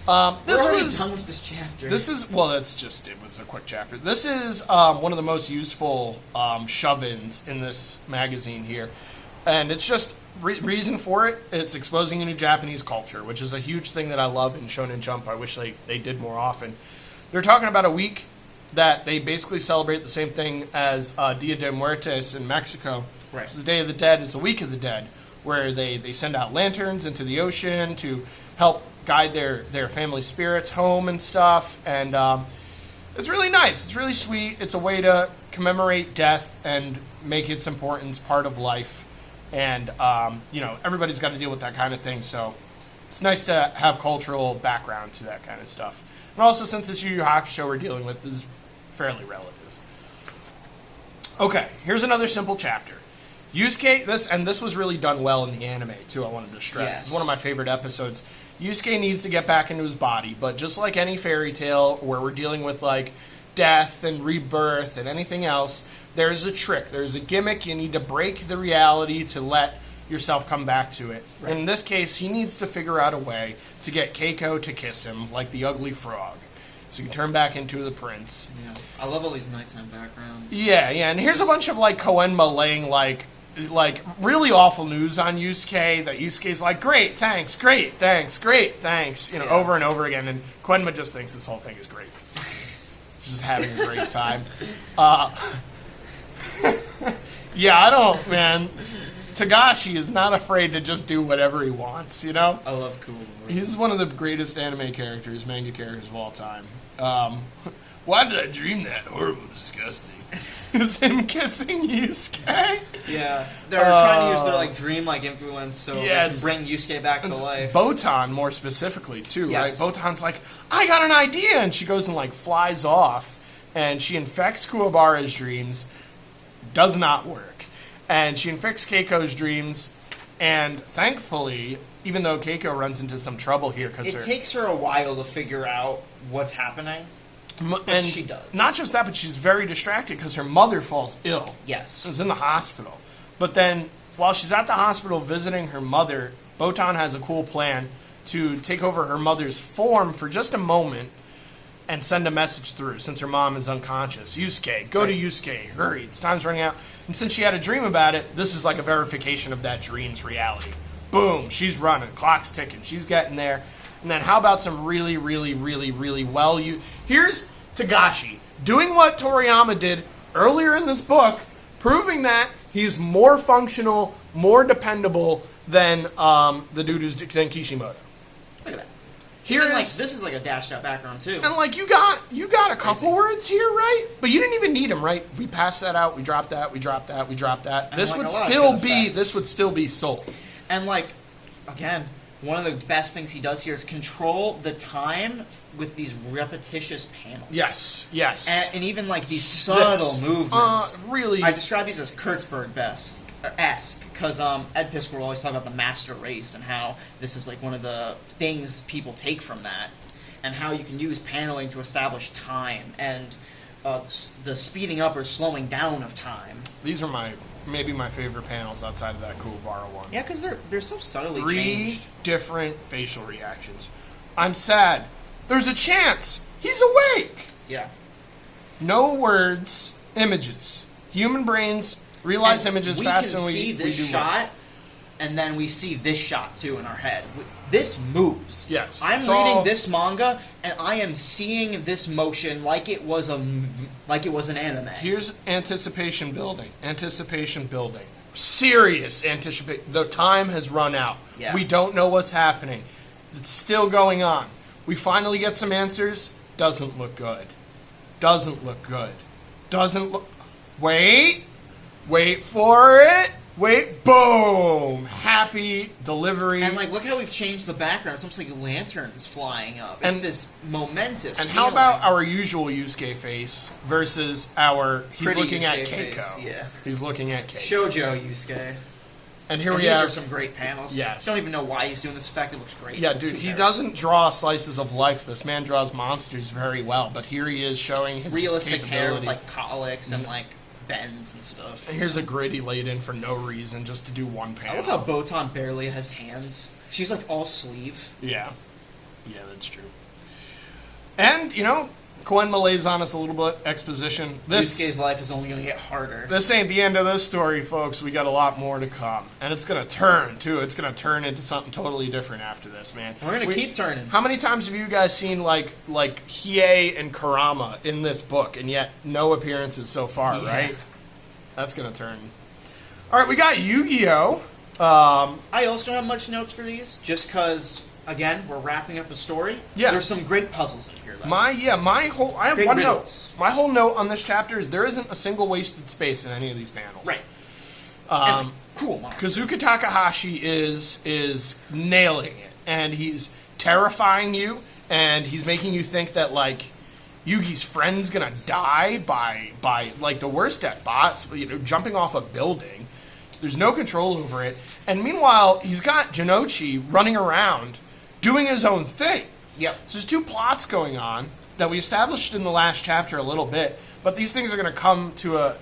We're already done with this chapter. This is it was a quick chapter. This is one of the most useful shove-ins in this magazine here, and it's just reason for it. It's exposing a new Japanese culture, which is a huge thing that I love in Shonen Jump. I wish they did more often. They're talking about a week that they basically celebrate the same thing as Dia de Muertos in Mexico. Right. Which is the Day of the Dead. It's a Week of the Dead, where they send out lanterns into the ocean to help guide their family spirits home and stuff, and it's really nice. It's really sweet. It's a way to commemorate death and make its importance part of life, and everybody's got to deal with that kind of thing, so it's nice to have cultural background to that kind of stuff. And also, since it's Yu Yu Hakusho we're dealing with, this is fairly relative. Okay, here's another simple chapter. Yusuke, this was really done well in the anime too. I wanted to stress. Yes. It's one of my favorite episodes. Yusuke needs to get back into his body, but just like any fairy tale where we're dealing with like death and rebirth and anything else, there's a trick, there's a gimmick. You need to break the reality to let yourself come back to it. Right. In this case, he needs to figure out a way to get Keiko to kiss him like the ugly frog, so you can turn back into the prince. Yeah, I love all these nighttime backgrounds. Yeah, and here's a bunch of like Koenma laying like really awful news on Yusuke, that Yusuke's like, great, thanks, you know, over and over again, and Koenma just thinks this whole thing is great. Just having a great time. Yeah, I don't, man. Tagashi is not afraid to just do whatever he wants, you know? I love Cool. He's one of the greatest anime characters, manga characters of all time. Why did I dream that? Horrible, disgusting. Is him kissing Yusuke? Yeah, they're trying to use their like dream-like influence so they can bring Yusuke back to life. Botan, more specifically, too, yes. right? Botan's like, I got an idea! And she goes and like flies off, and she infects Kuwabara's dreams. Does not work. And she infects Keiko's dreams, and thankfully, even though Keiko runs into some trouble here, because it takes her a while to figure out what's happening, and she does. Not just that, but she's very distracted because her mother falls ill. Yes. She's in the hospital. But then, while she's at the hospital visiting her mother, Botan has a cool plan to take over her mother's form for just a moment and send a message through, since her mom is unconscious. Yusuke, go to Yusuke, hurry, it's time's running out. And since she had a dream about it, this is like a verification of that dream's reality. Boom, she's running, clock's ticking, she's getting there. And then how about some really, really, really, really here's Tagashi doing what Toriyama did earlier in this book, proving that he's more functional, more dependable than the dude than Kishimoto. Look at that. Here, like, this is like a dashed out background too. And like you got a couple words here, right? But you didn't even need them, right? We passed that out, we dropped that. And This like would still be sold. And like, again, one of the best things he does here is control the time with these repetitious panels. Yes. And even like these subtle movements. Really. I describe these as Kurtzberg-esque, because Ed Piskor will always talk about the master race and how this is like one of the things people take from that, and how you can use paneling to establish time and the speeding up or slowing down of time. These are maybe my favorite panels outside of that Kuwabara one. Yeah, because they're so subtly Three changed. different facial reactions. I'm sad. There's a chance. He's awake. Yeah. No words, images. Human brains realize images faster than we do. We can see this shot, words. and then we see this shot too in our head. This moves. Yes. I'm reading this manga, and I am seeing this motion like it was an anime. Here's anticipation building. Serious anticipation. The time has run out. Yeah. We don't know what's happening. It's still going on. We finally get some answers. Doesn't look good. Wait for it. Boom! Happy delivery. And like, look how we've changed the background. It's almost like lanterns flying up. It's this momentous. And feeling. how about our usual Yusuke face versus he's Pretty looking at Yusuke Keiko. face, yeah. He's looking at Keiko. Shoujo Yusuke. And here and we these have are some great panels. Yes. Don't even know why he's doing this. In fact, it looks great. Yeah, dude, he doesn't draw slices of life. This man draws monsters very well, but here he is showing his realistic hair with capability. like colics and like bends and stuff. And here's a gritty laid in for no reason, just to do one I panel. love how Botan barely has hands. She's like all sleeve. Yeah, that's true. And Koenma lays on us a little bit exposition. Yusuke's life is only going to get harder. This ain't the end of this story, folks. We got a lot more to come, and it's gonna turn too. It's gonna turn into something totally different after this, man. We're gonna keep turning. How many times have you guys seen like Hiei and Kurama in this book, and yet no appearances so far, right? That's gonna turn. All right, we got Yu-Gi-Oh. I also have much notes for these, just because. Again, we're wrapping up a story. Yeah. There's some great puzzles in here, though. I have Great one riddles. note. My whole note on this chapter is there isn't a single wasted space in any of these panels. Right. Cool monsters. Kazuka Takahashi is nailing it, and he's terrifying you, and he's making you think that like Yugi's friend's gonna die by like the worst death bots, jumping off a building. There's no control over it, and meanwhile he's got Jinochi running around doing his own thing. Yep. So there's two plots going on that we established in the last chapter a little bit, but these things are going to come to a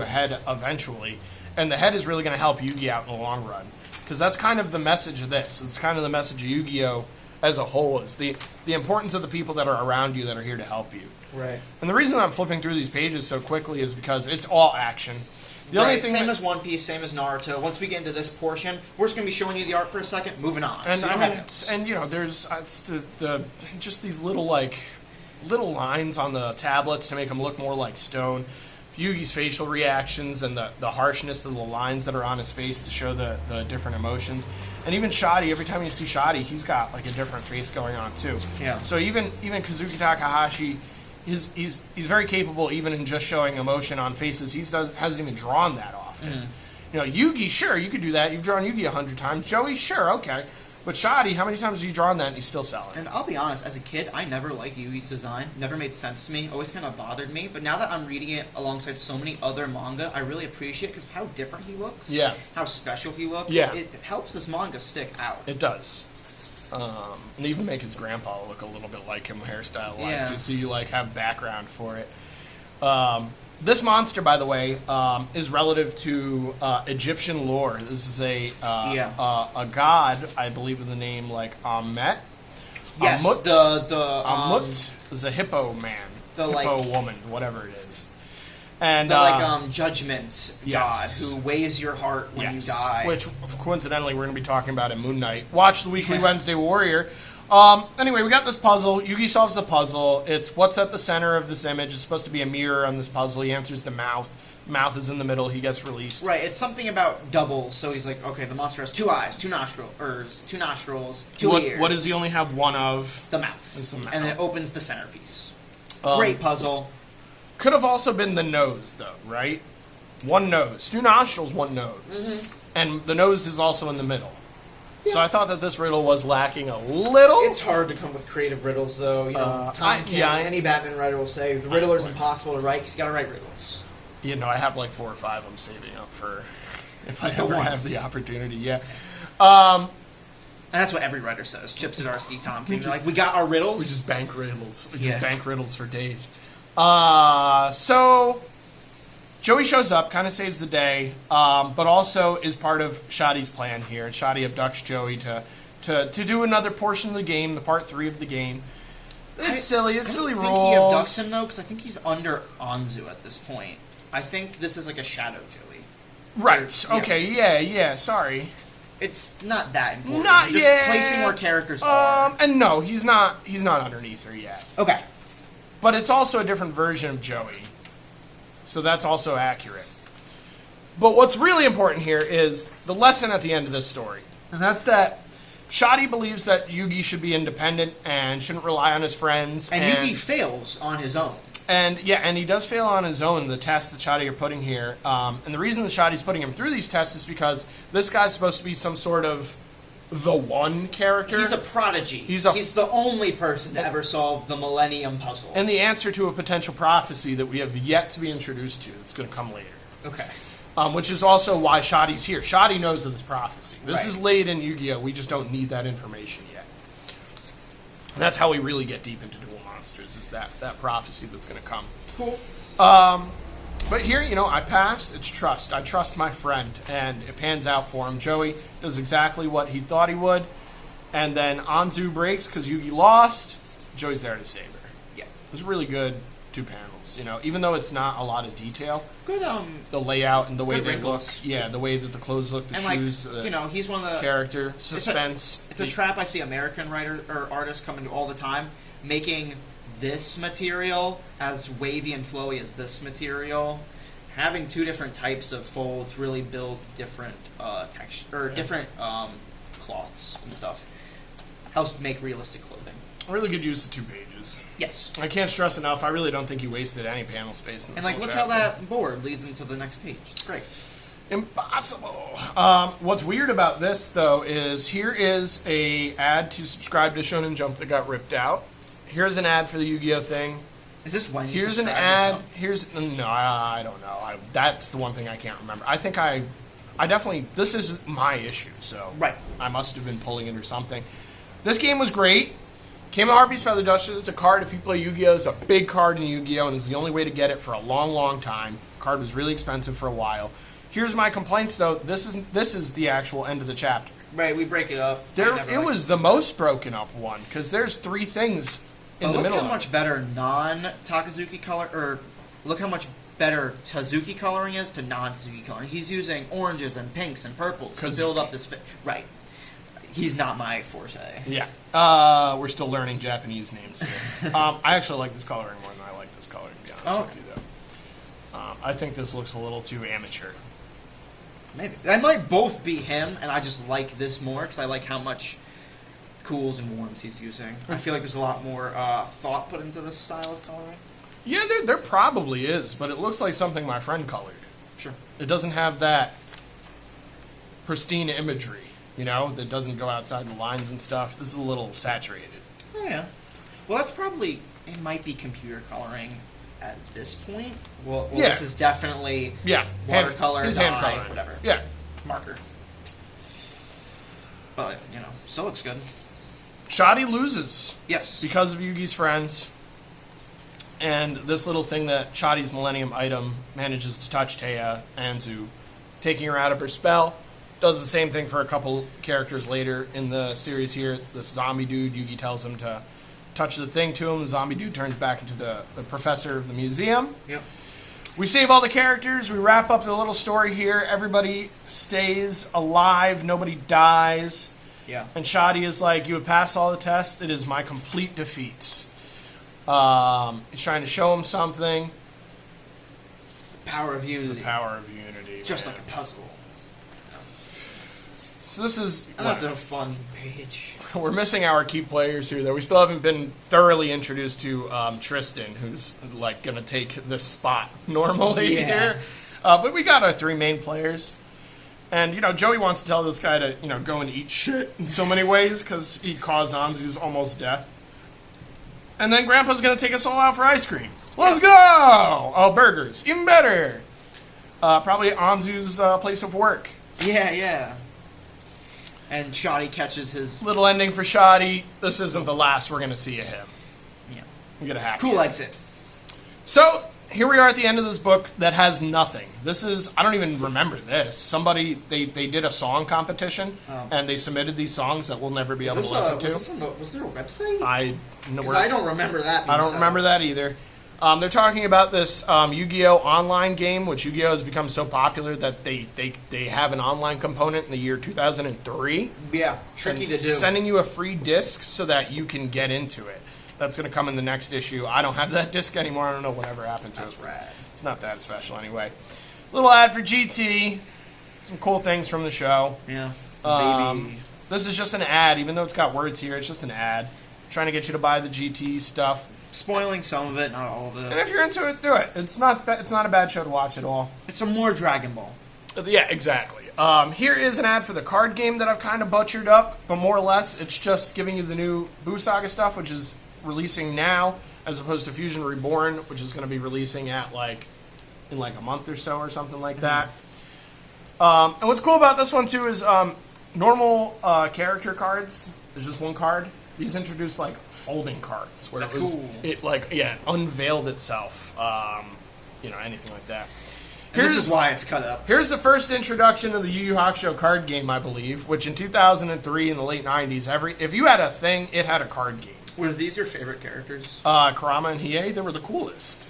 head eventually, and the head is really going to help Yugi out in the long run, because that's kind of the message of this. It's kind of the message of Yu-Gi-Oh! As a whole, is the importance of the people that are around you that are here to help you. Right. And the reason I'm flipping through these pages so quickly is because it's all action. The only thing same as One Piece, same as Naruto. Once we get into this portion, we're just going to be showing you the art for a second, moving on. And there's just these little lines on the tablets to make them look more like stone. Yugi's facial reactions and the harshness of the lines that are on his face to show the different emotions. And even Shadi, every time you see Shadi, he's got like a different face going on too. Yeah. So even Kazuki Takahashi, he's very capable even in just showing emotion on faces. Hasn't even drawn that often. Mm. You know, Yugi, sure, you could do that. You've drawn Yugi 100 times. Joey, sure, okay. But Shadi, how many times have you drawn that and he's still selling? And I'll be honest, as a kid, I never liked Yugi's design. Never made sense to me. Always kind of bothered me. But now that I'm reading it alongside so many other manga, I really appreciate it because of how different he looks. Yeah. How special he looks. Yeah. It helps this manga stick out. It does. And even make his grandpa look a little bit like him hairstyle-wise, Yeah. too, so you have background for it. This monster, by the way, is relative to Egyptian lore. This is a god, I believe, in the name Amet. Yes, Amut. Amut is a hippo man, the hippo woman, whatever it is. And the judgment yes. god who weighs your heart when you die. Which, coincidentally, we're going to be talking about in Moon Knight. Watch the weekly Wednesday Warrior. Anyway, we got this puzzle. Yugi solves the puzzle. It's what's at the center of this image. It's supposed to be a mirror on this puzzle. He answers the mouth. Mouth is in the middle. He gets released. Right. It's something about doubles. So he's like, okay, the monster has 2 eyes, 2 nostrils, 2 ears. What does he only have one of? The mouth. It's the mouth. And it opens the centerpiece. Great puzzle. Could have also been the nose, though, right? One nose. 2 nostrils, 1 nose. Mm-hmm. And the nose is also in the middle. Yeah. So I thought that this riddle was lacking a little. It's hard to come with creative riddles, though. You know, any Batman writer will say the Riddler's impossible to write because he's got to write riddles. You know, I have 4 or 5 I'm saving up for if I ever one. have the opportunity. Yeah. And that's what every writer says. Chip Zdarsky, Tom King. They're like, we got our riddles. We just bank riddles. We just bank riddles for days. So Joey shows up, kind of saves the day, but also is part of Shadi's plan here. Shadi abducts Joey to do another portion of the game, the part 3 of the game. It's silly. It's silly rules. I don't think he abducts him, though, because I think he's under Anzu at this point. I think this is like a shadow Joey. Right. Okay. Yeah. Sorry. It's not that important. Not just yet. placing where characters are. And no, he's not underneath her yet. Okay. But it's also a different version of Joey. So that's also accurate. But what's really important here is the lesson at the end of this story. And that's that Shadi believes that Yugi should be independent and shouldn't rely on his friends. And Yugi fails on his own. And he does fail on his own, the tests that Shadi are putting here. And the reason that Shadi's putting him through these tests is because this guy's supposed to be some sort of the one character. He's a prodigy. He's the only person to ever solve the Millennium Puzzle. And the answer to a potential prophecy that we have yet to be introduced to that's going to come later. Okay. Which is also why Shadi's here. Shadi knows of this prophecy. This is laid in Yu-Gi-Oh! We just don't need that information yet. And that's how we really get deep into Duel Monsters, is that prophecy that's going to come. Cool. But here, I passed. It's trust. I trust my friend, and it pans out for him. Joey does exactly what he thought he would, and then Anzu breaks because Yugi lost. Joey's there to save her. Yeah. It was really good 2 panels, even though it's not a lot of detail. Good, the layout and the way good they wrinkles. look. Yeah, the way that the clothes look, the shoes, he's one of the... character, suspense. It's a trap I see American writer or artists come into all the time, making this material as wavy and flowy as this material. Having 2 different types of folds really builds different texture or different cloths and stuff. Helps make realistic clothing. Really good use of 2 pages. Yes. I can't stress enough. I really don't think he wasted any panel space in this And whole look chapter. how that board leads into the next page. It's great. Impossible. What's weird about this, though, is here is a ad to subscribe to Shonen Jump that got ripped out. Here's an ad for the Yu-Gi-Oh thing. Is this when you Here's an subscribe to ad. Jump? Here's no, I don't know. That's the one thing I can't remember. I think I this is my issue, so Right. I must have been pulling it or something. This game was great. Came with Harpy's Feather Duster. It's a card, if you play Yu-Gi-Oh! It's a big card in Yu-Gi-Oh! And it's the only way to get it for a long, long time. The card was really expensive for a while. Here's my complaints, though. This is the actual end of the chapter. Right, we break it up. It was the most broken up one, because there's 3 things in the middle. Look how much better non-Takazuki color, or look how much better Tazuki coloring is to non-Tazuki coloring. He's using oranges and pinks and purples to build up this. Right. He's not my forte. Yeah. We're still learning Japanese names here. I actually like this coloring more than I like this coloring, to be honest with you, though. I think this looks a little too amateur. Maybe. That might both be him, and I just like this more, because I like how much cools and warms he's using. I feel like there's a lot more thought put into this style of coloring. Yeah, there probably is, but it looks like something my friend colored. Sure. It doesn't have that pristine imagery, that doesn't go outside the lines and stuff. This is a little saturated. Oh, yeah. Well, that's probably... It might be computer coloring at this point. Well yeah. This is definitely watercolor, his dye, hand coloring. whatever. Yeah. Marker. But, still looks good. Shoddy loses. Yes. Because of Yugi's friends. And this little thing that Shoddy's Millennium item manages to touch Taya Anzu, taking her out of her spell. Does the same thing for a couple characters later in the series here. This zombie dude, Yugi tells him to touch the thing to him. The zombie dude turns back into the professor of the museum. Yep. We save all the characters. We wrap up the little story here. Everybody stays alive. Nobody dies. Yeah. And Shoddy is like, you have passed all the tests. It is my complete defeats. He's trying to show him something. The power of unity. The power of unity. Just man. like a puzzle. So this is... That's a fun page. We're missing our key players here, though. We still haven't been thoroughly introduced to Tristan, who's like going to take this spot normally here. But we got our 3 main players. And, Joey wants to tell this guy to, go and eat shit in so many ways because he caused Anzu's almost death. And then Grandpa's going to take us all out for ice cream. Let's go! Oh, burgers. Even better. Probably Anzu's place of work. Yeah. And Shoddy catches his... Little ending for Shoddy. This isn't the last we're going to see of him. Yeah. We get a happy cool exit. So, here we are at the end of this book that has nothing. This is... I don't even remember this. Somebody... They did a song competition, and they submitted these songs that we'll never be able to listen to. Was there a website? I don't remember that. I don't remember that either. They're talking about this Yu-Gi-Oh! Online game, which Yu-Gi-Oh! Has become so popular that they have an online component in the year 2003. Yeah, tricky to do. Sending you a free disc so that you can get into it. That's going to come in the next issue. I don't have that disc anymore. I don't know whatever happened to it. That's rad. It's not that special anyway. Little ad for GT. Some cool things from the show. Yeah. Baby. This is just an ad, even though it's got words here. It's just an ad. Trying to get you to buy the GT stuff. Spoiling some of it, not all of it. And if you're into it, do it. It's not a bad show to watch at all. It's a more Dragon Ball. Yeah, exactly. Here is an ad for the card game that I've kind of butchered up, but more or less, it's just giving you the new Buu Saga stuff, which is releasing now, as opposed to Fusion Reborn, which is going to be releasing in a month or so or something like that. And what's cool about this one too is normal character cards. There's just one card. These introduce folding cards where That's it was cool. It unveiled itself. Anything like that. And this is why it's cut up. Here's the first introduction of the YuYu Hakusho card game, I believe, which in 2003 in the late 90s, if you had a thing, it had a card game. Were these your favorite characters? Kurama and Hiei, they were the coolest.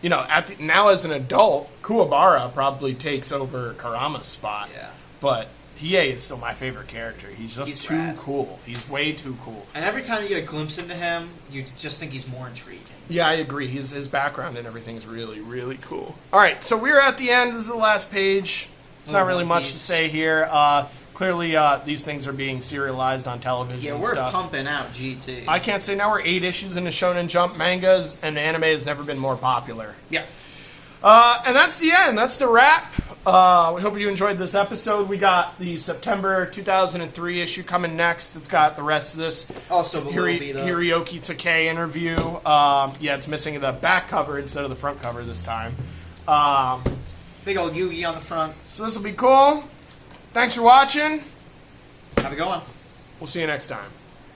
Now as an adult, Kuwabara probably takes over Kurama's spot. Yeah. But Hiei is still my favorite character. He's too rad. cool. He's way too cool. And every time you get a glimpse into him, you just think he's more intriguing. Yeah, I agree. His background and everything is really, really cool. All right, so we're at the end. This is the last page. There's not really much to say here. Clearly, these things are being serialized on television. Yeah, and we're stuff. pumping out GT. I can't say now we're 8 issues into Shonen Jump. Mangas and anime has never been more popular. Yeah. And that's the end. That's the wrap. We hope you enjoyed this episode. We got the September 2003 issue coming next. It's got the rest of this Also, Hiroyuki Takei interview. It's missing the back cover instead of the front cover this time. Big old Yugi on the front. So this will be cool. Thanks for watching. Have a good one. We'll see you next time.